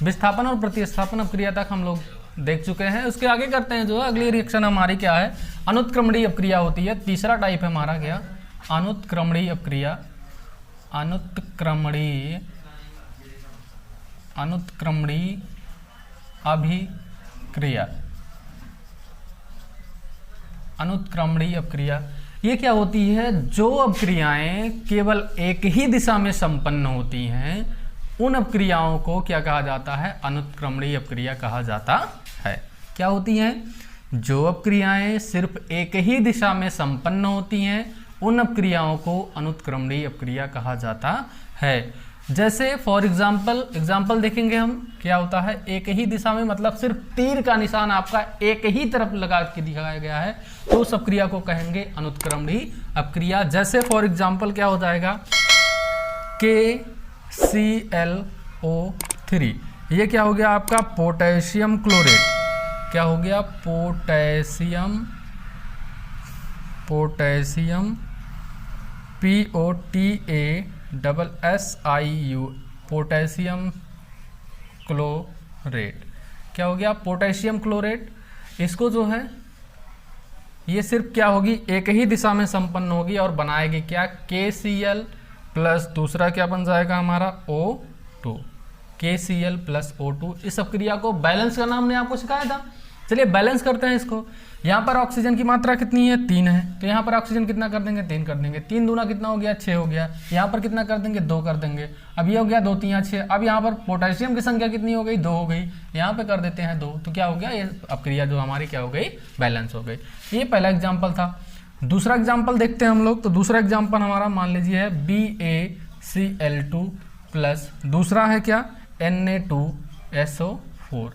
विस्थापन और प्रतिस्थापन अपक्रिया तक हम लोग देख चुके हैं। उसके आगे करते हैं जो है अगली रिएक्शन हमारी क्या है, अनुत्क्रमणीय अपक्रिया होती है। तीसरा टाइप है हमारा क्या, अनुत्क्रमणीय अपक्रिया। अनुत्क्रमणीय अभिक्रिया। अनुत्क्रमणीय अपक्रिया ये क्या होती है, जो अपक्रियाएं केवल एक ही दिशा में संपन्न होती हैं उन अपक्रियाओं को क्या कहा जाता है, अनुत्क्रमणीय अपक्रिया कहा जाता है। क्या होती हैं, जो अपक्रियाएं सिर्फ एक ही दिशा में संपन्न होती हैं उन अपक्रियाओं को अनुत्क्रमणीय अपक्रिया कहा जाता है। जैसे फॉर एग्जाम्पल देखेंगे हम, क्या होता है, एक ही दिशा में मतलब सिर्फ तीर का निशान आपका एक ही तरफ लगा के दिखाया गया है तो उस अपक्रिया को कहेंगे अनुत्क्रमणीय अपक्रिया। जैसे फॉर एग्जाम्पल क्या हो जाएगा, KClO3, ये क्या हो गया आपका पोटेशियम क्लोरेट, क्या हो गया पोटेशियम POTASSIU पोटेशियम क्लोरेट, क्या हो गया पोटेशियम क्लोरेट। इसको जो है ये सिर्फ क्या होगी, एक ही दिशा में संपन्न होगी और बनाएगी क्या, KCl प्लस दूसरा क्या बन जाएगा हमारा O2, KCl प्लस O2। इस अपक्रिया को बैलेंस करना हमने आपको सिखाया था। चलिए बैलेंस करते हैं इसको। यहाँ पर ऑक्सीजन की मात्रा कितनी है, 3 है, तो यहाँ पर ऑक्सीजन कितना कर देंगे, 3 कर देंगे। 3 दूना कितना हो गया, 6 हो गया। यहाँ पर कितना कर देंगे, 2 कर देंगे। अब ये हो गया 2 3 6। अब यहाँ पर पोटेशियम की संख्या कितनी हो गई, 2 हो गई। यहाँ पे कर देते हैं 2, तो क्या हो गया, ये अपक्रिया जो हमारी क्या हो गई, बैलेंस हो गई। ये पहला एग्जाम्पल था। दूसरा एग्जाम्पल देखते हैं हम लोग। तो दूसरा एग्जाम्पल हमारा मान लीजिए है BaCl2 प्लस दूसरा है क्या Na2SO4।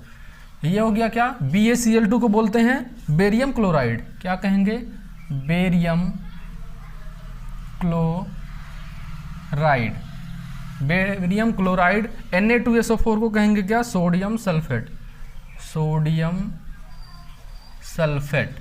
ये हो गया क्या, BaCl2 को बोलते हैं बेरियम क्लोराइड, क्या कहेंगे, barium chloride. Barium chloride. Na2SO4 को कहेंगे क्या, sodium sulphate, sodium sulphate,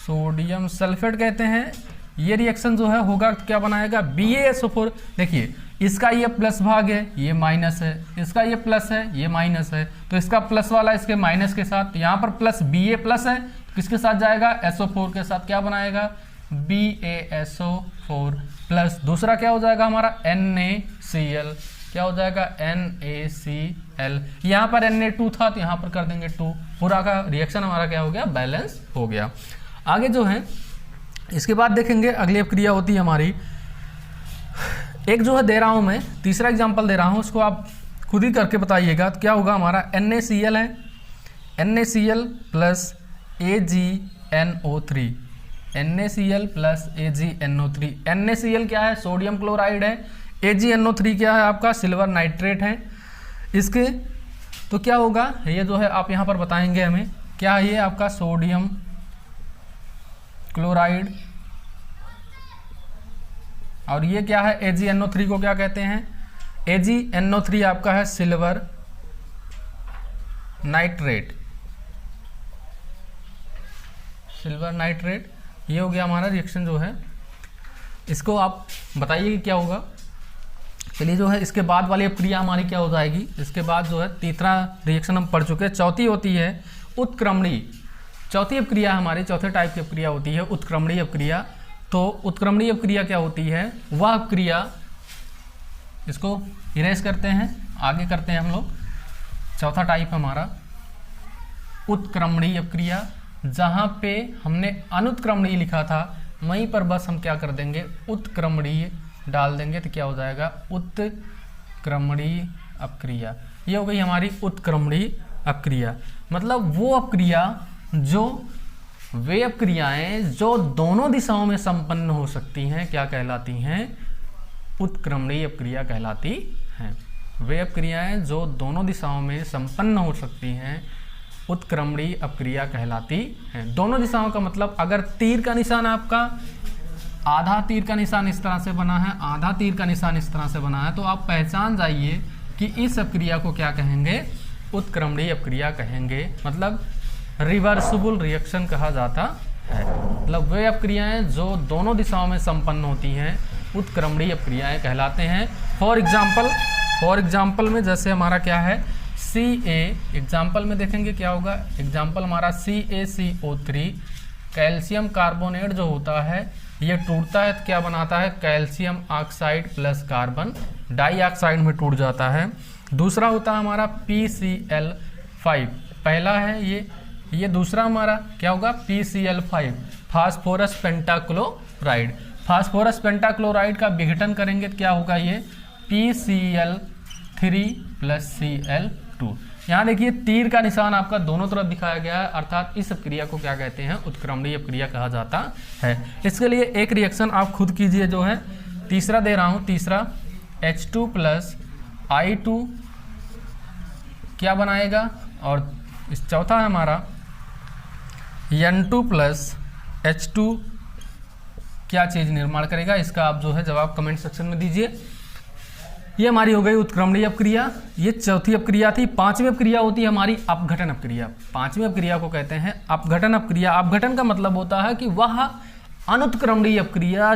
sodium sulphate कहते हैं। ये रिएक्शन जो है होगा क्या बनाएगा, BaSO4। देखिए इसका ये प्लस भाग है, ये माइनस है, इसका ये प्लस है, ये माइनस है, तो इसका प्लस वाला इसके माइनस के साथ, यहाँ पर प्लस Ba प्लस है, तो किसके साथ जाएगा, SO4 के साथ, क्या बनाएगा BaSO4 प्लस दूसरा क्या हो जाएगा हमारा NaCl, क्या हो जाएगा NaCl। यहाँ पर Na2 था तो यहाँ पर कर देंगे 2। पूरा का रिएक्शन हमारा क्या हो गया, बैलेंस हो गया। आगे जो है इसके बाद देखेंगे अगली अपक्रिया होती है हमारी, एक जो है दे रहा हूं मैं, तीसरा एग्जांपल दे रहा हूं, उसको आप खुद ही करके बताइएगा। तो क्या होगा हमारा, NaCl है, NaCl plus AgNO3, NaCl plus AgNO3। NaCl क्या है, सोडियम क्लोराइड है। AgNO3 क्या है आपका, सिल्वर नाइट्रेट है। इसके तो क्या होगा, ये जो है आप यहाँ पर बताएंगे हमें, क्या है ये आपका सोडियम क्लोराइड, और ये क्या है AgNO3 को क्या कहते हैं, AgNO3 आपका है सिल्वर नाइट्रेट, सिल्वर नाइट्रेट। ये हो गया हमारा रिएक्शन जो है, इसको आप बताइए कि क्या होगा। चलिए जो है इसके बाद वाली अपक्रिया हमारी क्या हो जाएगी, इसके बाद जो है तीसरा रिएक्शन हम पढ़ चुके हैं। चौथी होती है उत्क्रमणीय। चौथी अपक्रिया हमारी, चौथे टाइप की अपक्रिया होती है उत्क्रमणीय अपक्रिया। तो उत्क्रमणीय अपक्रिया क्या होती है, वह अपक्रिया, इसको इरेज करते हैं, आगे करते हैं हम लोग। चौथा टाइप हमारा उत्क्रमणीय अपक्रिया, जहाँ पे हमने अनुत्क्रमणीय लिखा था वहीं पर बस हम क्या कर देंगे, उत्क्रमणीय डाल देंगे, तो क्या हो जाएगा उत्क्रमणीय अपक्रिया। ये हो गई हमारी उत्क्रमणीय अपक्रिया। मतलब वो अपक्रिया जो, वे अपक्रियाएं जो दोनों दिशाओं में संपन्न हो सकती हैं, क्या कहलाती हैं, उत्क्रमणीय अपक्रिया कहलाती हैं। वे अपक्रियाएं जो दोनों दिशाओं में संपन्न हो सकती हैं उत्क्रमणीय अपक्रिया कहलाती हैं। दोनों दिशाओं का मतलब, अगर तीर का निशान आपका, आधा तीर का निशान इस तरह से बना है, आधा तीर का निशान इस तरह से बना है, तो आप पहचान जाइए कि इस अपक्रिया को क्या कहेंगे, उत्क्रमणीय अपक्रिया कहेंगे। मतलब रिवर्सिबल रिएक्शन कहा जाता है। मतलब वे अपक्रियाएं जो दोनों दिशाओं में संपन्न होती हैं उत्क्रमणीय अपक्रियाएं कहलाते हैं। फॉर एग्जाम्पल में जैसे हमारा क्या है Ca, एग्जाम्पल में देखेंगे क्या होगा, एग्जाम्पल हमारा CaCO3, कैल्शियम कार्बोनेट जो होता है ये टूटता है तो क्या बनाता है, calcium oxide plus carbon dioxide में टूट जाता है। दूसरा होता है हमारा PCl5, पहला है ये दूसरा हमारा क्या होगा PCl5, phosphorus pentachloride. Phosphorus pentachloride का विघटन करेंगे तो क्या होगा, ये PCl3 प्लस Cl2। यहाँ देखिए तीर का निशान आपका दोनों तरफ दिखाया गया है, अर्थात इस अपक्रिया को क्या कहते हैं, उत्क्रमणीय अपक्रिया कहा जाता है। इसके लिए एक रिएक्शन आप खुद कीजिए, जो है तीसरा दे रहा हूँ, तीसरा H2 प्लस I2 क्या बनाएगा, और इस चौथा है हमारा N2 प्लस H2 क्या चीज़ निर्माण करेगा। इसका आप जो है जवाब कमेंट सेक्शन में दीजिए। ये हमारी हो गई उत्क्रमणीय अपक्रिया, ये चौथी अपक्रिया थी। पांचवी अपक्रिया होती है हमारी अपघटन अपक्रिया। पांचवी अपक्रिया को कहते हैं अपघटन अपक्रिया। अपघटन का मतलब होता है कि वह अनुत्क्रमणीय अपक्रिया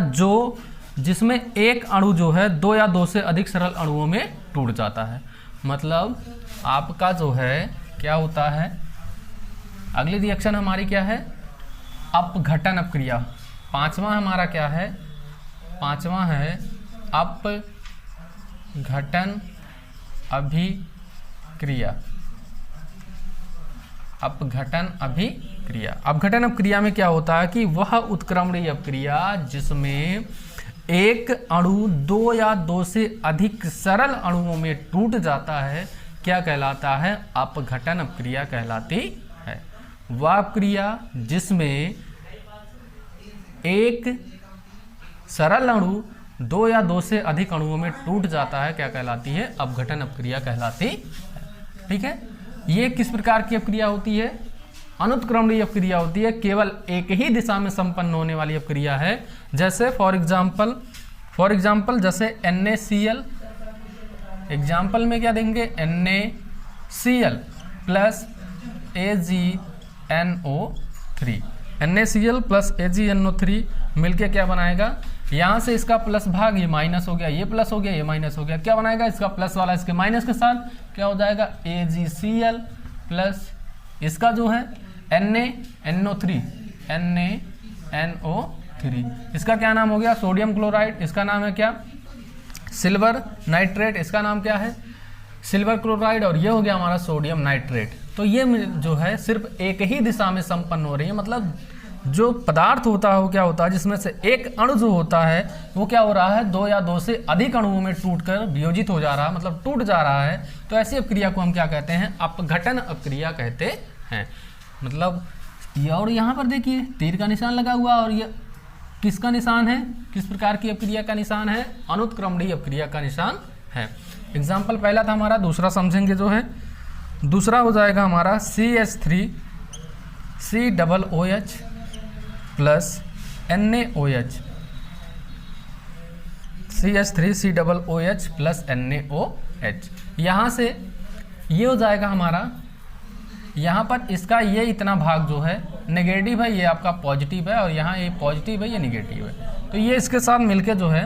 जिसमें एक अणु जो है दो या दो से अधिक सरल अणुओं में टूट जाता है। मतलब आपका जो है क्या होता है, अगली रिएक्शन हमारी क्या है, अपघटन अपक्रिया। पांचवा हमारा क्या है, पांचवा है अपघटन अभिक्रिया। अपघटन अभिक्रिया। अपघटन अपक्रिया में क्या होता है कि वह उत्क्रमणीय अपक्रिया जिसमें एक अणु दो या दो से अधिक सरल अणुओं में टूट जाता है, क्या कहलाता है, अपघटन अपक्रिया कहलाती है। वह अपक्रिया जिसमें एक सरल अणु दो या दो से अधिक अणुओं में टूट जाता है, क्या कहलाती है, अपघटन अपक्रिया कहलाती है। ठीक है, ये किस प्रकार की अपक्रिया होती है, अनुत्क्रमणीय अपक्रिया होती है, केवल एक ही दिशा में संपन्न होने वाली अपक्रिया है। जैसे फॉर एग्जाम्पल जैसे NaCl, एग्जाम्पल में क्या देंगे, NaCl plus AgNO3। NaCl plus AgNO3 मिलके क्या बनाएगा, यहाँ से इसका प्लस भाग ये माइनस हो गया, ये प्लस हो गया, ये माइनस हो गया, क्या बनाएगा, इसका प्लस वाला इसके माइनस के साथ क्या हो जाएगा, AgCl प्लस इसका जो है NaNO3, इसका क्या नाम हो गया, सोडियम क्लोराइड। इसका नाम है क्या, सिल्वर नाइट्रेट। इसका नाम क्या है, सिल्वर क्लोराइड। और ये हो गया हमारा सोडियम नाइट्रेट। तो ये जो है सिर्फ एक ही दिशा में संपन्न हो रही है। मतलब जो पदार्थ होता है वो क्या होता है, जिसमें से एक अणु जो होता है वो क्या हो रहा है, दो या दो से अधिक अणुओं में टूटकर वियोजित हो जा रहा है, मतलब टूट जा रहा है। तो ऐसी अपक्रिया को हम क्या कहते हैं, अपघटन अपक्रिया कहते हैं। मतलब ये, और यहाँ पर देखिए तीर का निशान लगा हुआ, और ये किसका निशान है, किस प्रकार की अपक्रिया का निशान है, अनुत्क्रमणीय अपक्रिया का निशान है। एग्जाम्पल पहला था हमारा, दूसरा समझेंगे जो है, दूसरा हो जाएगा हमारा CH3COOH plus NaOH, CH3COOH plus NaOH। यहाँ से ये हो जाएगा हमारा, यहाँ पर इसका ये इतना भाग जो है नेगेटिव है, ये आपका पॉजिटिव है, और यहाँ ये पॉजिटिव है, ये नेगेटिव है। तो ये इसके साथ मिलके जो है,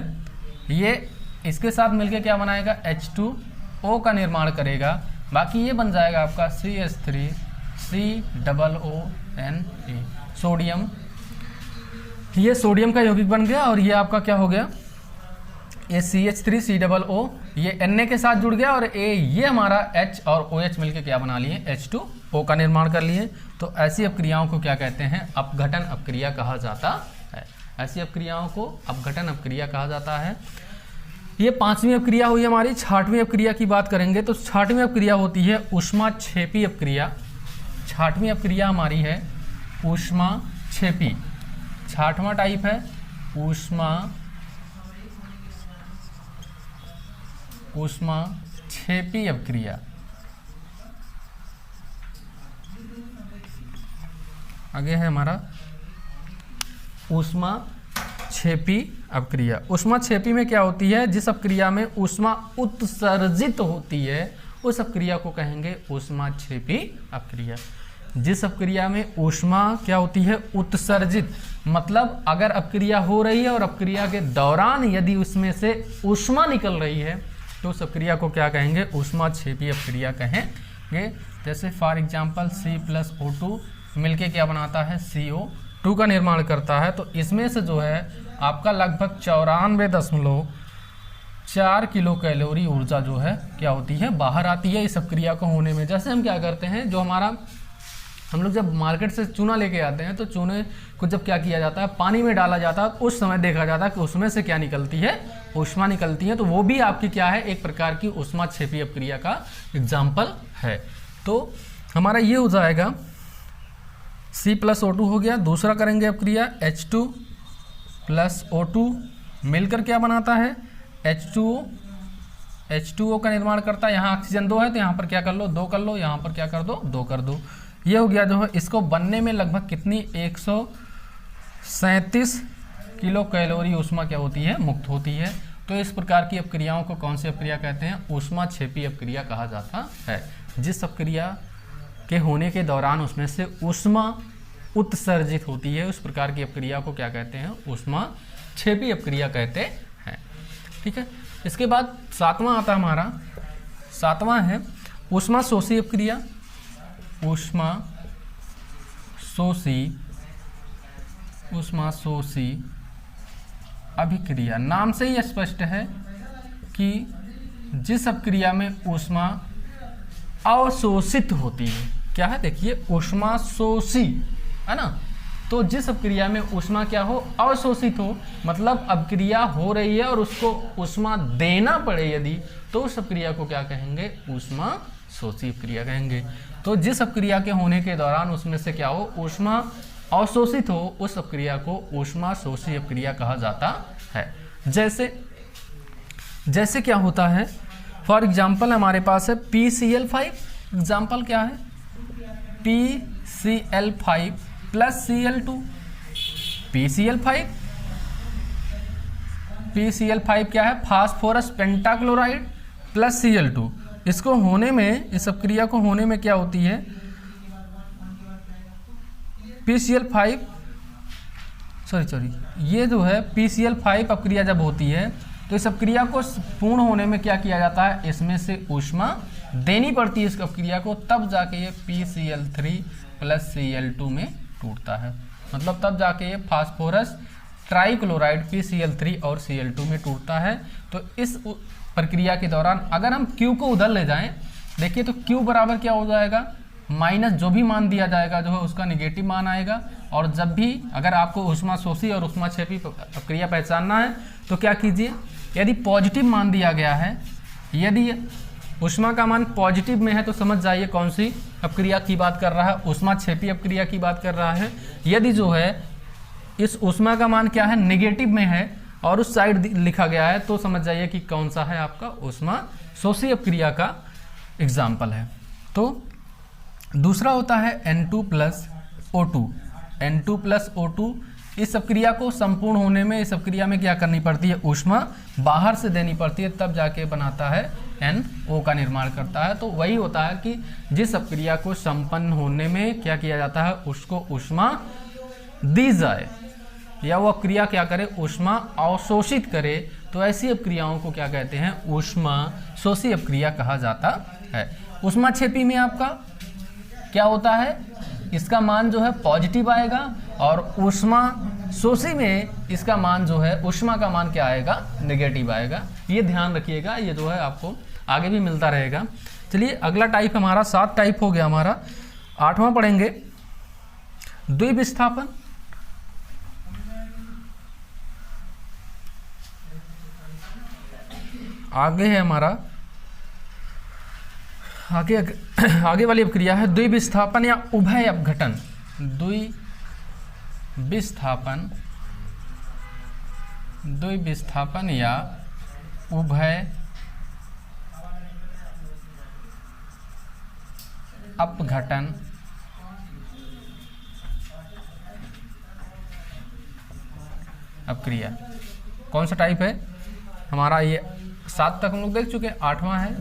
ये इसके साथ मिलके क्या बनाएगा, H2O का निर्माण करेगा। बाकी ये बन जाएगा आपका CH3COONE, सोडियम। ये सोडियम का यौगिक बन गया, और ये आपका क्या हो गया, ये CH3COO, ये Na के साथ जुड़ गया, और ये हमारा H और OH मिलके क्या बना लिए, H2O का निर्माण कर लिए। तो ऐसी अपक्रियाओं को क्या कहते हैं, अपघटन अपक्रिया कहा जाता है। ऐसी अपक्रियाओं को अपघटन अपक्रिया कहा जाता है। ये पांचवी अपक्रिया हुई हमारी। छठवीं अपक्रिया की बात करेंगे तो छठवीं अपक्रिया होती है ऊष्माक्षेपी अपक्रिया। छठवीं अपक्रिया हमारी है ऊष्माक्षेपी। छठवां टाइप है ऊष्माक्षेपी अपक्रिया। आगे है हमारा ऊष्माक्षेपी अपक्रिया। ऊष्माक्षेपी में क्या होती है, जिस अपक्रिया में ऊष्मा उत्सर्जित होती है उस अपक्रिया को कहेंगे ऊष्माक्षेपी अपक्रिया। जिस अपक्रिया में ऊष्मा क्या होती है, उत्सर्जित, मतलब अगर अपक्रिया हो रही है और अपक्रिया के दौरान यदि उसमें से ऊष्मा निकल रही है तो उस अपक्रिया को क्या कहेंगे, ऊष्माक्षेपी अपक्रिया कहेंगे। जैसे फॉर एग्जांपल C+O2 मिलके क्या बनाता है, CO2 का निर्माण करता है। तो इसमें से जो है आपका लगभग 94.4 किलो कैलोरी ऊर्जा जो है क्या होती है, बाहर आती है इस अपक्रिया को होने में। जैसे हम क्या करते हैं, जो हमारा हम लोग जब मार्केट से चूना लेके आते हैं तो चूने को जब क्या किया जाता है, पानी में डाला जाता है, उस समय देखा जाता है कि उसमें से क्या निकलती है, ऊष्मा निकलती है। तो वो भी आपकी क्या है, एक प्रकार की ऊष्माक्षेपी अपक्रिया का एग्जाम्पल है। तो हमारा ये हो जाएगा C+O2 हो गया। दूसरा करेंगे अपक्रिया H2 + O2 मिलकर क्या बनाता है H2O। H2O का निर्माण करता है। यहाँ ऑक्सीजन 2 है तो यहाँ पर क्या कर लो 2 कर लो, यहाँ पर क्या कर दो 2 कर दो। ये हो गया जो है। इसको बनने में लगभग कितनी 137 किलो कैलोरी ऊष्मा क्या होती है मुक्त होती है। तो इस प्रकार की अपक्रियाओं को कौन सी अपक्रिया कहते हैं ऊष्मा क्षेपी अपक्रिया कहा जाता है। जिस अपक्रिया के होने के दौरान उसमें से ऊष्मा उत्सर्जित होती है उस प्रकार की अपक्रिया को क्या कहते हैं ऊष्मा क्षेपी अपक्रिया कहते हैं। ठीक है। इसके बाद 7वां आता है हमारा। 7वां है ऊष्मा शोषी अपक्रिया। ऊष्मा शोषी अभिक्रिया। नाम से ही स्पष्ट है कि जिस अपक्रिया में ऊष्मा अवशोषित होती है। क्या है देखिए ऊष्मा शोषी है ना। तो जिस अपक्रिया में ऊष्मा क्या हो अवशोषित हो, मतलब अपक्रिया हो रही है और उसको ऊष्मा देना पड़े यदि, तो उस अपक्रिया को क्या कहेंगे ऊष्मा शोषी अपक्रिया कहेंगे। तो जिस अपक्रिया के होने के दौरान उसमें से क्या हो ऊष्मा अवशोषित हो उस अपक्रिया को ऊष्मा शोषी अपक्रिया कहा जाता है। जैसे क्या होता है फॉर एग्जाम्पल हमारे पास है PCl5। एग्जाम्पल क्या है PCl5 + Cl2। PCl5 क्या है फास्फोरस पेंटाक्लोराइड + Cl2। इसको होने में इस अपक्रिया को होने में क्या होती है PCl5 ये जो है PCl5 अपक्रिया जब होती है तो इस अपक्रिया को पूर्ण होने में क्या किया जाता है इसमें से ऊष्मा देनी पड़ती है इस अपक्रिया को, तब जाके ये PCl3 + Cl2 में टूटता है। मतलब तब जाके ये फास्फोरस ट्राइक्लोराइड PCl3 और Cl2 में टूटता है। तो इस प्रक्रिया के दौरान अगर हम Q को उधर ले जाएं देखिए तो Q बराबर क्या हो जाएगा माइनस जो भी मान दिया जाएगा जो है उसका निगेटिव मान आएगा। और जब भी अगर आपको ऊष्मा शोषी और ऊष्मा क्षेपी अपक्रिया पहचानना है तो क्या कीजिए यदि पॉजिटिव मान दिया गया है, यदि ऊष्मा का मान पॉजिटिव में है तो समझ जाइए कौन सी अपक्रिया की बात कर रहा है ऊष्मा क्षेपी अपक्रिया की बात कर रहा है। यदि जो है इस ऊष्मा का मान क्या है नेगेटिव में है और उस साइड लिखा गया है तो समझ जाइए कि कौन सा है आपका ऊष्मा शोषी अपक्रिया का एग्जाम्पल है। तो दूसरा होता है N2 + O2। N2 + O2 इस अपक्रिया को संपूर्ण होने में इस अपक्रिया में क्या करनी पड़ती है ऊष्मा बाहर से देनी पड़ती है, तब जाके बनाता है NO का निर्माण करता है। तो वही होता है कि जिस अपक्रिया को संपन्न होने में क्या किया जाता है उसको ऊष्मा दी जाए या वो अपक्रिया क्या करे ऊष्मा अवशोषित करे, तो ऐसी अपक्रियाओं को क्या कहते हैं ऊष्मा शोषी अपक्रिया कहा जाता है। ऊष्मा क्षेपी में आपका क्या होता है इसका मान जो है पॉजिटिव आएगा और ऊष्मा शोषी में इसका मान जो है ऊष्मा का मान क्या आएगा नेगेटिव आएगा। ये ध्यान रखिएगा, ये जो है आपको आगे भी मिलता रहेगा। चलिए अगला टाइप हमारा 7 टाइप हो गया हमारा। 8वां पढ़ेंगे द्विविस्थापन। आगे है हमारा आगे वाली अपक्रिया है द्विविस्थापन या उभय अपघटन। द्विविस्थापन या उभय अपघटन अपक्रिया। कौन सा टाइप है हमारा ये 7 तक हम लोग देख चुके हैं। 8वां है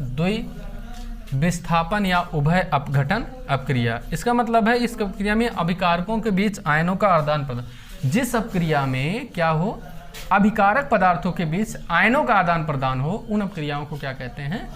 द्विविस्थापन या उभय अपघटन अपक्रिया। इसका मतलब है इस अपक्रिया में अभिकारकों के बीच आयनों का आदान प्रदान। जिस अपक्रिया में क्या हो अभिकारक पदार्थों के बीच आयनों का आदान प्रदान हो उन अपक्रियाओं को क्या कहते हैं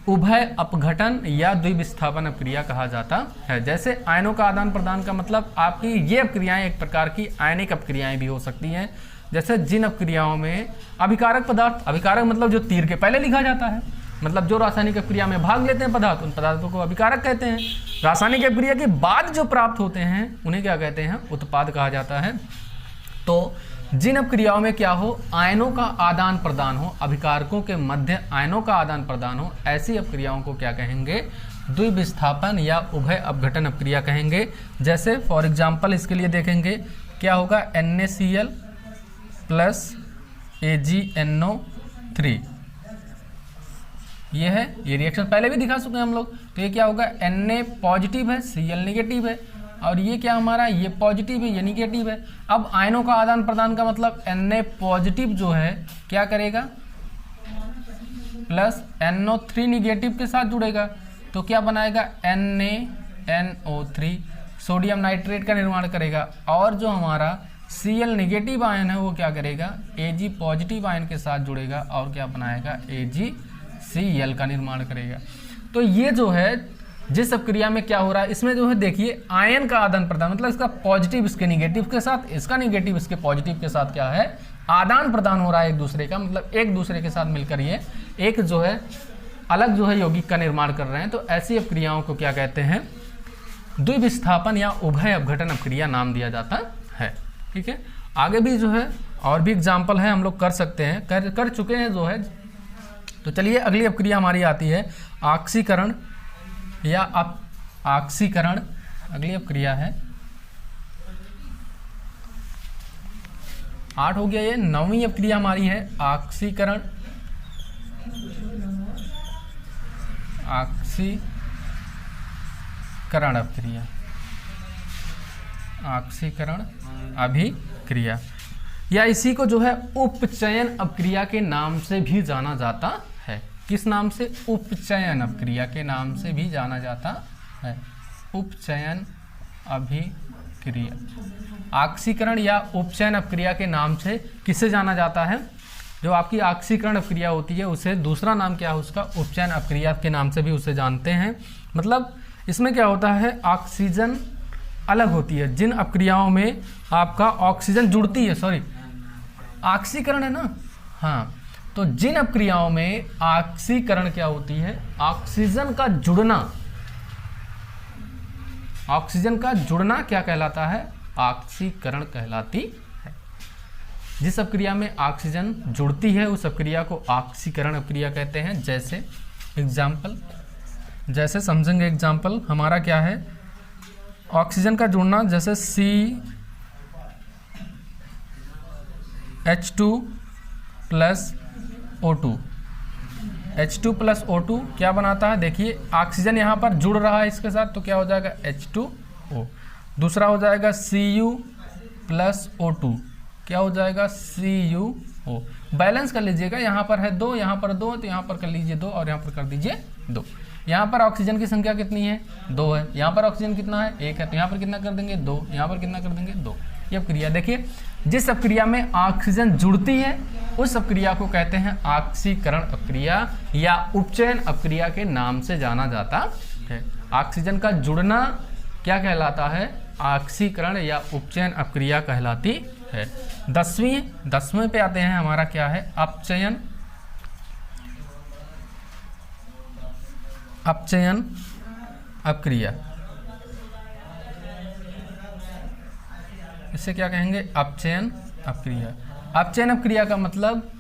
उभय अपघटन या द्विविस्थापन अपक्रिया कहा जाता है। जैसे आयनों का आदान प्रदान का मतलब आपकी ये अपक्रियाएं एक प्रकार की आयनिक अपक्रियाएं भी हो सकती हैं। जैसे जिन अपक्रियाओं में अभिकारक पदार्थ, अभिकारक मतलब जो तीर के पहले लिखा जाता है, मतलब जो रासायनिक अपक्रिया में भाग लेते हैं पदार्थ, उन पदार्थों को अभिकारक कहते हैं। रासायनिक अपक्रिया के बाद जो प्राप्त होते हैं उन्हें क्या कहते हैं उत्पाद कहा जाता है। तो जिन अपक्रियाओं में क्या हो आयनों का आदान प्रदान हो, अभिकारकों के मध्य आयनों का आदान प्रदान हो, ऐसी अपक्रियाओं को क्या कहेंगे द्विविस्थापन या उभय अपघटन अपक्रिया कहेंगे। जैसे फॉर एग्जांपल इसके लिए देखेंगे क्या होगा, NaCl प्लस AgNO3, ये है, ये रिएक्शन पहले भी दिखा चुके हैं हम लोग। तो ये क्या होगा, Na पॉजिटिव है, Cl निगेटिव है, और ये क्या हमारा, ये पॉजिटिव है, ये निगेटिव है। अब आयनों का आदान प्रदान का मतलब Na पॉजिटिव जो है क्या करेगा, प्लस NO3 निगेटिव के साथ जुड़ेगा, तो क्या बनाएगा, NaNO3, सोडियम नाइट्रेट का निर्माण करेगा। और जो हमारा Cl निगेटिव आयन है वो क्या करेगा, Ag पॉजिटिव आयन के साथ जुड़ेगा और क्या बनाएगा, AgCl का निर्माण करेगा। तो ये जो है जिस अपक्रिया में क्या हो रहा है, इसमें जो है देखिए आयन का आदान प्रदान, मतलब इसका पॉजिटिव इसके निगेटिव के साथ, इसका निगेटिव इसके पॉजिटिव के साथ क्या है, आदान प्रदान हो रहा है एक दूसरे का, मतलब एक दूसरे के साथ मिलकर ये एक जो है अलग जो है यौगिक का निर्माण कर रहे हैं। तो ऐसी अपक्रियाओं को क्या कहते हैं, द्विविस्थापन या उभय अपघटन अपक्रिया नाम दिया जाता है। ठीक है, आगे भी जो है और भी एग्जाम्पल है, हम लोग कर सकते हैं, कर चुके हैं जो है। तो चलिए अगली अपक्रिया हमारी आती है ऑक्सीकरण या ऑक्सीकरण। अगली अपक्रिया है 8 हो गया, ये 9वीं अपक्रिया हमारी है ऑक्सीकरण। ऑक्सीकरण अपक्रिया, ऑक्सीकरण अभिक्रिया, या इसी को जो है उपचयन अपक्रिया के नाम से भी जाना जाता है। किस नाम से, उपचयन अपक्रिया के नाम से भी जाना जाता है, उपचयन अभिक्रिया। ऑक्सीकरण या उपचयन अपक्रिया के नाम से किसे जाना जाता है, जो आपकी ऑक्सीकरण अपक्रिया होती है उसे दूसरा नाम क्या है उसका, उपचयन अपक्रिया के नाम से भी उसे जानते हैं। मतलब इसमें क्या होता है, ऑक्सीजन अलग होती है, जिन अपक्रियाओं में आपका ऑक्सीजन जुड़ती है, सॉरी ऑक्सीकरण है ना, हाँ, तो जिन अपक्रियाओं में ऑक्सीकरण क्या होती है, ऑक्सीजन का जुड़ना, ऑक्सीजन का जुड़ना क्या कहलाता है, ऑक्सीकरण कहलाती है। जिस अपक्रिया में ऑक्सीजन जुड़ती है उस अपक्रिया को ऑक्सीकरण अपक्रिया कहते हैं। जैसे एग्जाम्पल, जैसे समझेंगे एग्जाम्पल हमारा क्या है, ऑक्सीजन का जुड़ना, जैसे CH2 plus O2, H2 plus O2 क्या बनाता है, देखिए ऑक्सीजन यहाँ पर जुड़ रहा है इसके साथ, तो क्या हो जाएगा H2O। दूसरा हो जाएगा Cu प्लस O2, क्या हो जाएगा CuO। बैलेंस कर लीजिएगा, यहाँ पर है 2, यहाँ पर 2, तो यहाँ पर कर लीजिए 2 और यहाँ पर कर दीजिए 2। यहाँ पर ऑक्सीजन की संख्या कितनी है, 2 है, यहाँ पर ऑक्सीजन कितना है, 1 है, तो यहाँ पर कितना कर देंगे 2, यहाँ पर कितना कर देंगे 2। ये अपक्रिया देखिए, जिस अपक्रिया में ऑक्सीजन जुड़ती है उस अपक्रिया को कहते हैं ऑक्सीकरण अपक्रिया या उपचयन अपक्रिया के नाम से जाना जाता है। ऑक्सीजन का जुड़ना क्या कहलाता है, ऑक्सीकरण या उपचयन अपक्रिया कहलाती है। 10वें पे आते हैं, हमारा क्या है, अपचयन, अपचयन अपक्रिया। इसे क्या कहेंगे, अपचयन अपक्रिया। अपचयन अपक्रिया का मतलब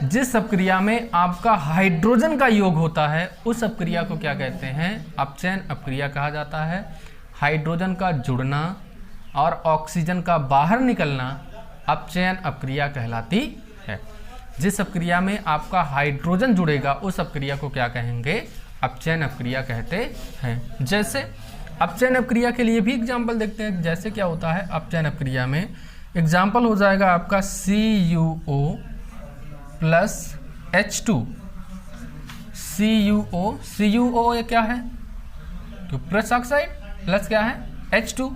जिस अपक्रिया में आपका हाइड्रोजन का योग होता है उस अपक्रिया को क्या कहते हैं, अपचयन अपक्रिया कहा जाता है। हाइड्रोजन का जुड़ना और ऑक्सीजन का बाहर निकलना अपचयन अपक्रिया कहलाती है। जिस अपक्रिया में आपका हाइड्रोजन जुड़ेगा उस अपक्रिया को क्या कहेंगे, अपचयन अपक्रिया कहते हैं। जैसे अपचयन अपक्रिया के लिए भी एग्जाम्पल देखते हैं, जैसे क्या होता है अपचयन अपक्रिया में, एग्जाम्पल हो जाएगा आपका CuO प्लस H2। CuO ये क्या है, क्यूप्रस ऑक्साइड प्लस क्या है H2,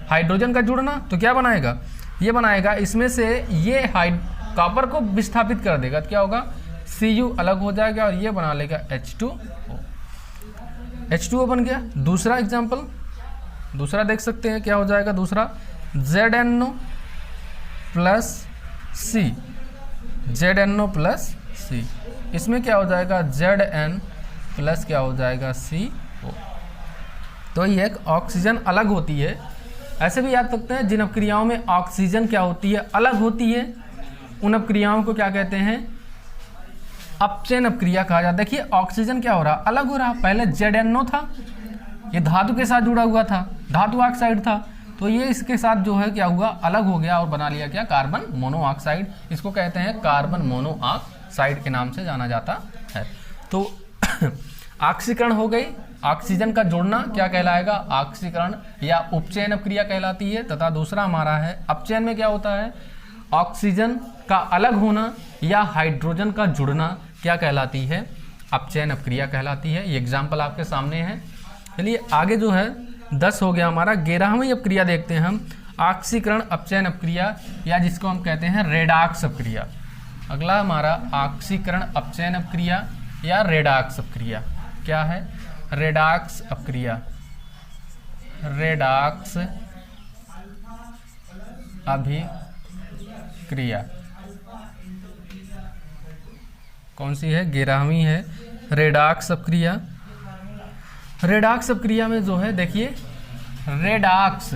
हाइड्रोजन का जुड़ना, तो क्या बनाएगा, ये बनाएगा, इसमें से ये कॉपर को विस्थापित कर देगा, तो क्या होगा Cu अलग हो जाएगा और ये बना लेगा H2O बन गया। दूसरा एग्जाम्पल, दूसरा देख सकते हैं क्या हो जाएगा, दूसरा ZnO plus C, ZnO plus C, इसमें क्या हो जाएगा Zn प्लस क्या हो जाएगा CO। तो ये एक ऑक्सीजन अलग होती है। ऐसे भी याद रखते हैं, जिन अपक्रियाओं में ऑक्सीजन क्या होती है, अलग होती है, उन अपक्रियाओं को क्या कहते हैं, अपचयन अपक्रिया कहा जाता है। देखिए ऑक्सीजन क्या हो रहा, अलग हो रहा, पहले ZnO था, ये धातु के साथ जुड़ा हुआ था, धातु ऑक्साइड था, तो ये इसके साथ जो है क्या हुआ, अलग हो गया और बना लिया क्या, कार्बन मोनोऑक्साइड। इसको कहते हैं कार्बन मोनोऑक्साइड के नाम से जाना जाता है। तो ऑक्सीकरण हो गई, ऑक्सीजन का जुड़ना क्या कहलाएगा, ऑक्सीकरण या उपचयन अपक्रिया कहलाती है। तथा दूसरा हमारा है अपचयन में क्या होता है, ऑक्सीजन का अलग होना या हाइड्रोजन का जुड़ना क्या कहलाती है, अपचयन अपक्रिया कहलाती है। ये एग्जाम्पल आपके सामने है। चलिए आगे जो है 10 हो गया हमारा। 11वीं अपक्रिया देखते हैं हम, ऑक्सीकरण अपचयन अपक्रिया या जिसको हम कहते हैं रेडॉक्स अपक्रिया। अगला हमारा ऑक्सीकरण अपचयन अपक्रिया या रेडॉक्स अपक्रिया क्या है, रेडॉक्स अपक्रिया, रेडॉक्स अभिक्रिया कौन सी है, 11वीं है, रेडॉक्स अपक्रिया। रेडॉक्स अपक्रिया में जो है देखिए रेडॉक्स,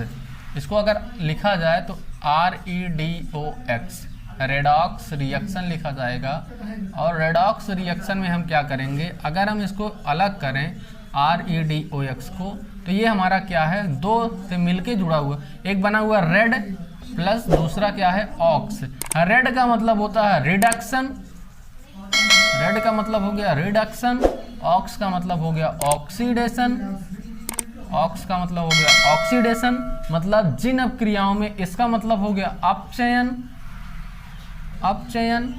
इसको अगर लिखा जाए तो REDOX, रेडॉक्स रिएक्शन लिखा जाएगा। और रेडॉक्स रिएक्शन में हम क्या करेंगे, अगर हम इसको अलग करें REDOX को, तो ये हमारा क्या है, दो से मिलके जुड़ा हुआ, एक बना हुआ रेड प्लस दूसरा क्या है ऑक्स। रेड का मतलब होता है रिडक्शन, रेड का मतलब हो गया रिडक्शन, ऑक्स का मतलब हो गया ऑक्सीडेशन, ऑक्स का मतलब हो गया ऑक्सीडेशन, मतलब जिन अपक्रियाओं में इसका मतलब हो गया अपचयन, अपचयन,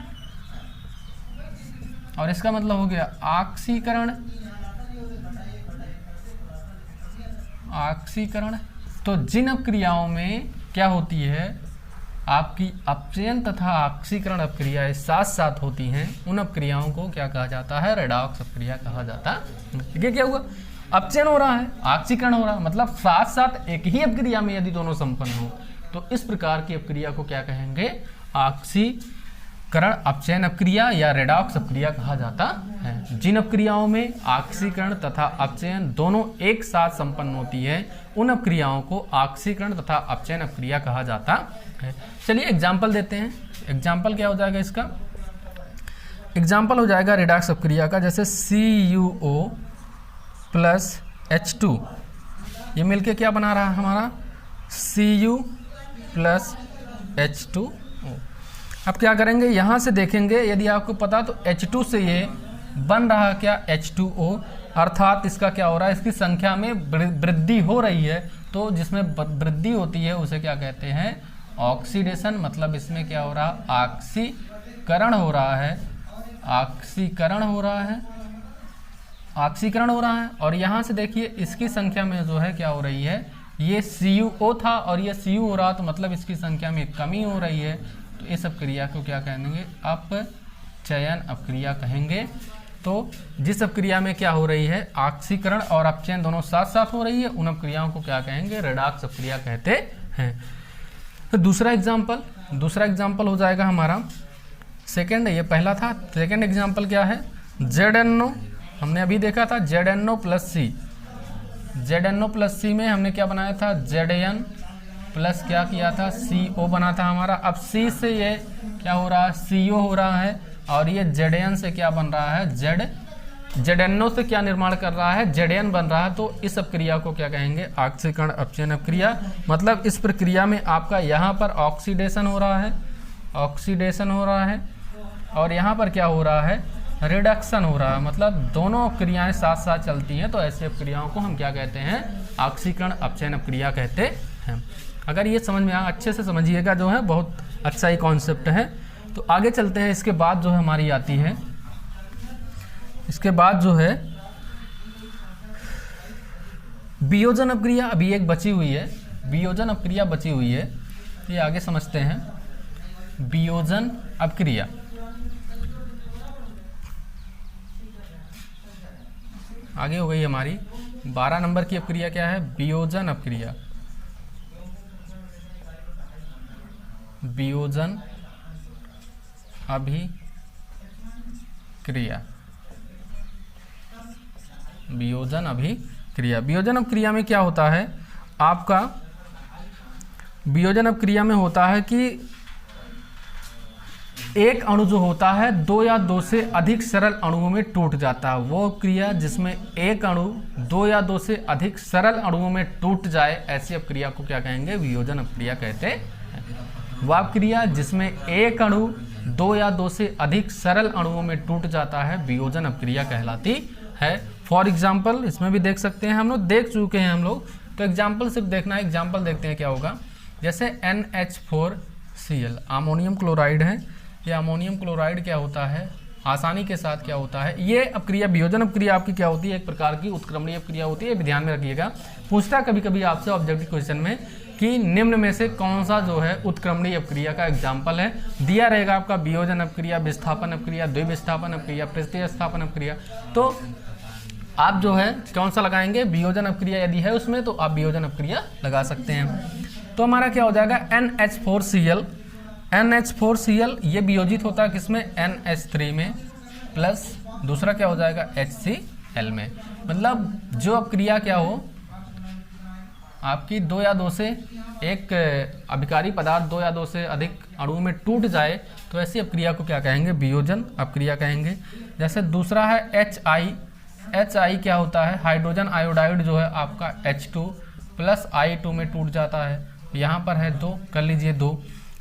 और इसका मतलब हो गया ऑक्सीकरण, ऑक्सीकरण। तो जिन अपक्रियाओं में क्या होती है, आपकी अपचयन तथा ऑक्सीकरण अपक्रियाएं साथ साथ होती हैं, उन अपक्रियाओं को क्या कहा जाता है, रेडॉक्स अपक्रिया कहा जाता है। ये क्या हुआ, अपचयन हो रहा है, ऑक्सीकरण हो रहा है, मतलब साथ साथ एक ही अपक्रिया में यदि दोनों संपन्न हो तो इस प्रकार की अपक्रिया को क्या कहेंगे, ऑक्सीकरण अपचयन अपक्रिया या रेडॉक्स अपक्रिया कहा जाता है। जिन अपक्रियाओं में ऑक्सीकरण तथा अपचयन दोनों एक साथ संपन्न होती है, उन अपक्रियाओं को ऑक्सीकरण तथा अपचयन अपक्रिया कहा जाता है। चलिए एग्जाम्पल देते हैं। एग्जाम्पल क्या हो जाएगा इसका, एग्जाम्पल हो जाएगा रेडॉक्स अपक्रिया का, जैसे CuO प्लस H2, ये मिलके क्या बना रहा है हमारा Cu प्लस H2O। अब क्या करेंगे, यहाँ से देखेंगे, यदि आपको पता तो H2 से ये बन रहा क्या H2O, अर्थात इसका क्या हो रहा है, इसकी संख्या में वृद्धि हो रही है। तो जिसमें वृद्धि होती है उसे क्या कहते हैं, ऑक्सीडेशन, मतलब इसमें क्या हो रहा है, ऑक्सीकरण हो रहा है, ऑक्सीकरण हो रहा है, ऑक्सीकरण हो रहा है। और यहाँ से देखिए इसकी संख्या में जो है क्या हो रही है, ये CuO था और ये Cu हो रहा, तो मतलब इसकी संख्या में कमी हो रही है। तो इस अपक्रिया को क्या कहेंगे, अपचयन अपक्रिया कहेंगे। तो जिस अपक्रिया में क्या हो रही है, ऑक्सीकरण और अपचयन दोनों साथ साथ हो रही है, उन अपक्रियाओं को क्या कहेंगे, रेडॉक्स अपक्रिया कहते हैं। तो दूसरा एग्जाम्पल हो जाएगा हमारा सेकंड, ये पहला था, सेकंड एग्जाम्पल क्या है, ZnO, हमने अभी देखा था ZnO plus C, ZnO plus C में हमने क्या बनाया था, Zn प्लस क्या किया था, CO बना था हमारा। अब C से ये क्या हो रहा है, CO हो रहा है, और ये Zn से क्या बन रहा है, ZnO से क्या निर्माण कर रहा है, Zn बन रहा है। तो इस अपक्रिया को क्या कहेंगे, ऑक्सीकरण अपचयन अपक्रिया। मतलब इस प्रक्रिया में आपका यहाँ पर ऑक्सीडेशन हो रहा है, ऑक्सीडेशन हो रहा है, और यहाँ पर क्या हो रहा है, रिडक्शन हो रहा है, मतलब दोनों क्रियाएं साथ साथ चलती हैं। तो ऐसी अपक्रियाओं को हम क्या कहते हैं, ऑक्सीकरण अपचयन अपक्रिया कहते हैं। अगर ये समझ में आया, अच्छे से समझिएगा, जो है बहुत अच्छा ही कॉन्सेप्ट है। तो आगे चलते हैं। इसके बाद जो है हमारी आती है, इसके बाद जो है वियोजन अपक्रिया, अभी एक बची हुई है, वियोजन अपक्रिया बची हुई है, ये आगे समझते हैं। वियोजन अपक्रिया, आगे हो गई हमारी 12 नंबर की अपक्रिया क्या है, वियोजन अपक्रिया। वियोजन अभिक्रिया, वियोजन अभिक्रिया। वियोजन अपक्रिया में क्या होता है आपका, वियोजन अपक्रिया में होता है कि एक अणु जो होता है 2 या 2 से अधिक सरल अणुओं में टूट जाता है, वो क्रिया जिसमें एक अणु 2 या 2 से अधिक सरल अणुओं में टूट जाए, ऐसी अपक्रिया को क्या कहेंगे? वियोजन अपक्रिया कहते हैं। वह क्रिया जिसमें एक अणु 2 या 2 से अधिक सरल अणुओं में टूट जाता है, वियोजन अपक्रिया कहलाती है। फॉर एग्जाम्पल इसमें भी देख सकते हैं, हम लोग देख चुके हैं हम लोग, तो एग्जाम्पल सिर्फ देखना है। एग्जाम्पल देखते हैं क्या होगा। जैसे NH4Cl अमोनियम क्लोराइड है। ये अमोनियम क्लोराइड क्या होता है? आसानी के साथ क्या होता है? ये अपक्रिया वियोजन अपक्रिया आपकी क्या होती है? एक प्रकार की उत्क्रमणीय अपक्रिया होती है। ध्यान में रखिएगा, पूछता कभी कभी आपसे ऑब्जेक्टिव क्वेश्चन में कि निम्न में से कौन सा जो है उत्क्रमणीय अपक्रिया का एग्जाम्पल है। दिया रहेगा आपका वियोजन अपक्रिया, विस्थापन अपक्रिया, द्विविस्थापन अपक्रिया, प्रतिस्थापन अपक्रिया। तो आप जो है कौन सा लगाएंगे? वियोजन अपक्रिया यदि है उसमें तो आप वियोजन अपक्रिया लगा सकते हैं। तो हमारा क्या हो जाएगा? NH4Cl। NH4Cl ये वियोजित होता है किसमें? NH3 में, प्लस दूसरा क्या हो जाएगा? HCl में। मतलब जो अपक्रिया क्या हो आपकी 2 या 2 से एक अभिकारी पदार्थ 2 या 2 से अधिक अणुओं में टूट जाए, तो ऐसी अपक्रिया को क्या कहेंगे? वियोजन अपक्रिया कहेंगे। जैसे दूसरा है HI। HI क्या होता है? हाइड्रोजन आयोडाइड जो है आपका H2 प्लस I2 में टूट जाता है। यहाँ पर है 2, कर लीजिए 2,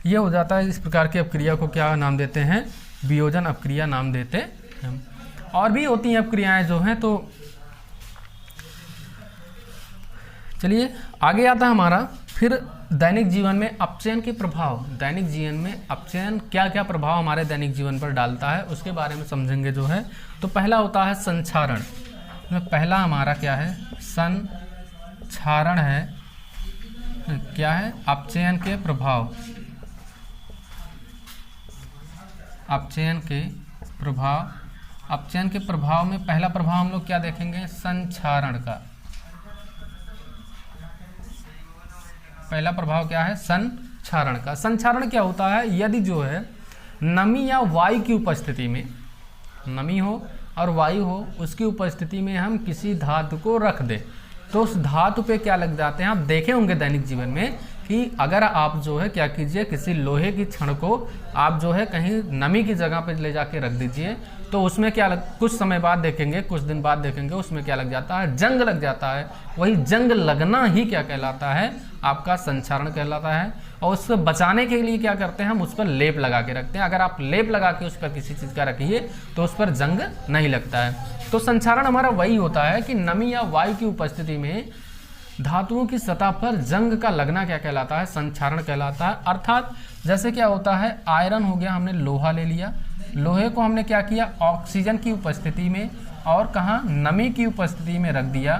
ये हो जाता है। इस प्रकार की अपक्रिया को क्या नाम देते हैं? वियोजन अपक्रिया नाम देते हैं। और भी होती हैं अपक्रियाएं जो हैं। तो चलिए आगे आता है हमारा फिर दैनिक जीवन में अपचयन के प्रभाव। दैनिक जीवन में अपचयन क्या क्या प्रभाव हमारे दैनिक जीवन पर डालता है, उसके बारे में समझेंगे जो है। तो पहला होता है संक्षारण। पहला हमारा क्या है? संक्षारण है। क्या है? अपचयन के प्रभाव। अपचयन के प्रभाव। अपचयन के प्रभाव में पहला प्रभाव हम लोग क्या देखेंगे? संक्षारण का। पहला प्रभाव क्या है? संक्षारण का। संक्षारण क्या होता है? यदि जो है नमी या वायु की उपस्थिति में, नमी हो और वायु हो, उसकी उपस्थिति में हम किसी धातु को रख दें, तो उस धातु पे क्या लग जाते हैं? आप देखे होंगे दैनिक जीवन में कि अगर आप जो है क्या कीजिए, किसी लोहे की छड़ को आप जो है कहीं नमी की जगह पे ले जाके रख दीजिए, तो उसमें क्या कुछ समय बाद देखेंगे, कुछ दिन बाद देखेंगे, उसमें क्या लग जाता है? जंग लग जाता है। वही जंग लगना ही क्या कहलाता है? आपका संक्षारण कहलाता है। और उससे बचाने के लिए क्या करते हैं? हम उस पर लेप लगा के रखते हैं। अगर आप लेप लगा के उस पर किसी चीज़ का रखिए तो उस पर जंग नहीं लगता है। तो संक्षारण हमारा वही होता है कि नमी या वायु की उपस्थिति में धातुओं की सतह पर जंग का लगना क्या कहलाता है? संक्षारण कहलाता है। अर्थात जैसे क्या होता है? आयरन हो गया, हमने लोहा ले लिया, लोहे को हमने क्या किया? ऑक्सीजन की उपस्थिति में और कहाँ? नमी की उपस्थिति में रख दिया,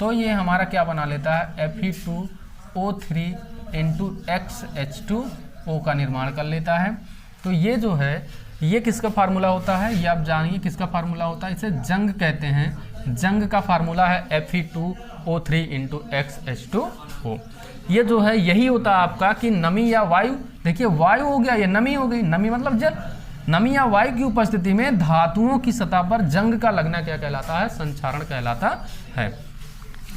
तो ये हमारा क्या बना लेता है? Fe2O3 × XH2O का निर्माण कर लेता है। तो ये जो है ये किसका फार्मूला होता है? ये आप जानिए किसका फार्मूला होता है? इसे जंग कहते हैं। जंग का फार्मूला है Fe2O3 × XH2O। ये जो है यही होता है आपका कि नमी या वायु, देखिए वायु हो गया, ये नमी हो गई, नमी मतलब जल। नमी या वायु की उपस्थिति में धातुओं की सतह पर जंग का लगना क्या कहलाता है? संक्षारण कहलाता है।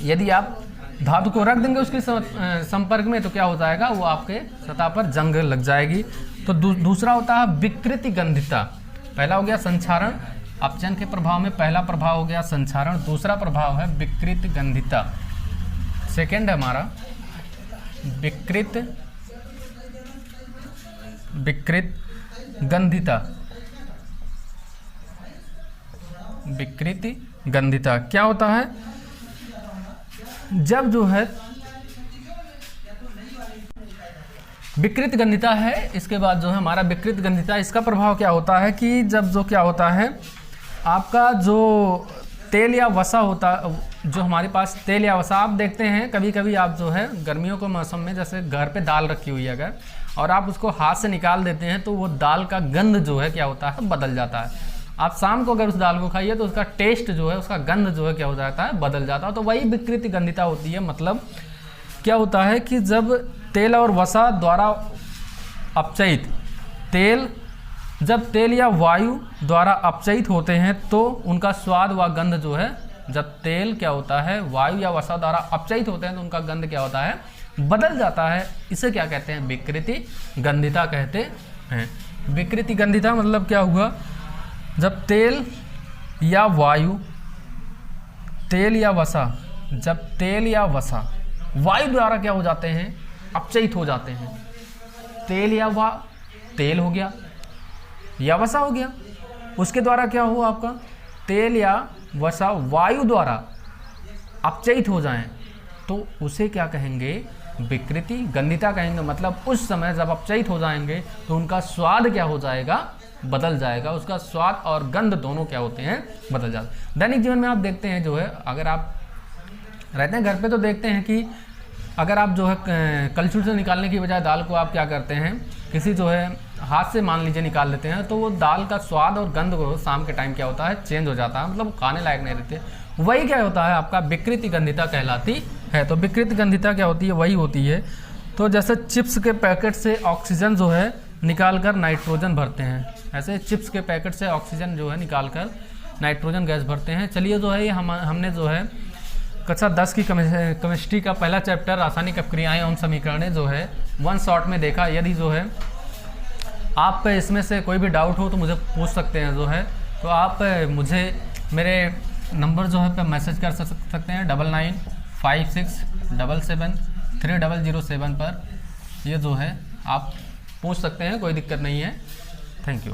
यदि आप धातु को रख देंगे उसके संपर्क में, तो क्या हो जाएगा? वो आपके सतह पर जंग लग जाएगी। तो दूसरा होता है विकृति गंधिता। पहला हो गया संक्षारण, अपचयन के प्रभाव में पहला प्रभाव हो गया संक्षारण, दूसरा प्रभाव है विकृत गंधिता। सेकेंड है हमारा विकृत गंधिता। विकृति गंधिता क्या होता है? जब जो है विकृत गंधिता है, इसके बाद जो है हमारा विकृत गंधिता, इसका प्रभाव क्या होता है कि जब जो क्या होता है आपका जो तेल या वसा होता, जो हमारे पास तेल या वसा, आप देखते हैं कभी कभी आप जो है गर्मियों के मौसम में जैसे घर पे दाल रखी हुई है अगर, और आप उसको हाथ से निकाल देते हैं तो वो दाल का गंध जो है क्या होता है? बदल जाता है। आप शाम को अगर उस दाल को खाइए तो उसका टेस्ट जो है, उसका गंध जो है क्या हो जाता है? बदल जाता है। तो वही विकृति गंधिता होती है। मतलब क्या होता है कि जब तेल और वसा द्वारा अपचयित जब तेल या वायु द्वारा अपचयित होते हैं तो उनका स्वाद व गंध जो है, जब तेल क्या होता है वायु या वसा द्वारा अपचयित होते हैं तो उनका गंध क्या होता है? बदल जाता है। इसे क्या कहते हैं? विकृति गंधिता कहते हैं। विकृति गंधिता मतलब क्या हुआ, जब तेल या वायु, तेल या वसा, जब तेल या वसा वायु द्वारा क्या हो जाते हैं, अपचयित हो जाते हैं। तेल या तेल हो गया या वसा हो गया, उसके द्वारा क्या हुआ आपका, तेल या वसा वायु द्वारा अपचयित हो जाएं तो उसे क्या कहेंगे, विकृति गंधिता कहेंगे। मतलब उस समय जब अपचयित हो जाएंगे तो उनका स्वाद क्या हो जाएगा, बदल जाएगा। उसका स्वाद और गंध दोनों क्या होते हैं, बदल जाते हैं। दैनिक जीवन में आप देखते हैं जो है, अगर आप रहते हैं घर पे तो देखते हैं कि अगर आप जो है कलछुल से निकालने की बजाय दाल को आप क्या करते हैं, किसी जो है हाथ से मान लीजिए निकाल लेते हैं, तो वो दाल का स्वाद और गंध को शाम के टाइम क्या होता है, चेंज हो जाता है, मतलब खाने लायक नहीं रहते। वही क्या होता है, आपका विकृति गंधिता कहलाती है। तो विकृति गंधिता क्या होती है, वही होती है। तो जैसे चिप्स के पैकेट से ऑक्सीजन जो है निकाल कर नाइट्रोजन भरते हैं, ऐसे चिप्स के पैकेट से ऑक्सीजन जो है निकाल कर नाइट्रोजन गैस भरते हैं। चलिए जो है ये हमने जो है कक्षा 10 की केमिस्ट्री का पहला चैप्टर रासायनिक अपक्रियाएं एवं समीकरणें जो है 1 शॉट में देखा। यदि जो है आप इसमें से कोई भी डाउट हो तो मुझे पूछ सकते हैं जो है, तो आप मुझे मेरे नंबर जो है पे मैसेज कर सकते हैं 9956773007 पर। ये जो है आप पूछ सकते हैं, कोई दिक्कत नहीं है। Thank you.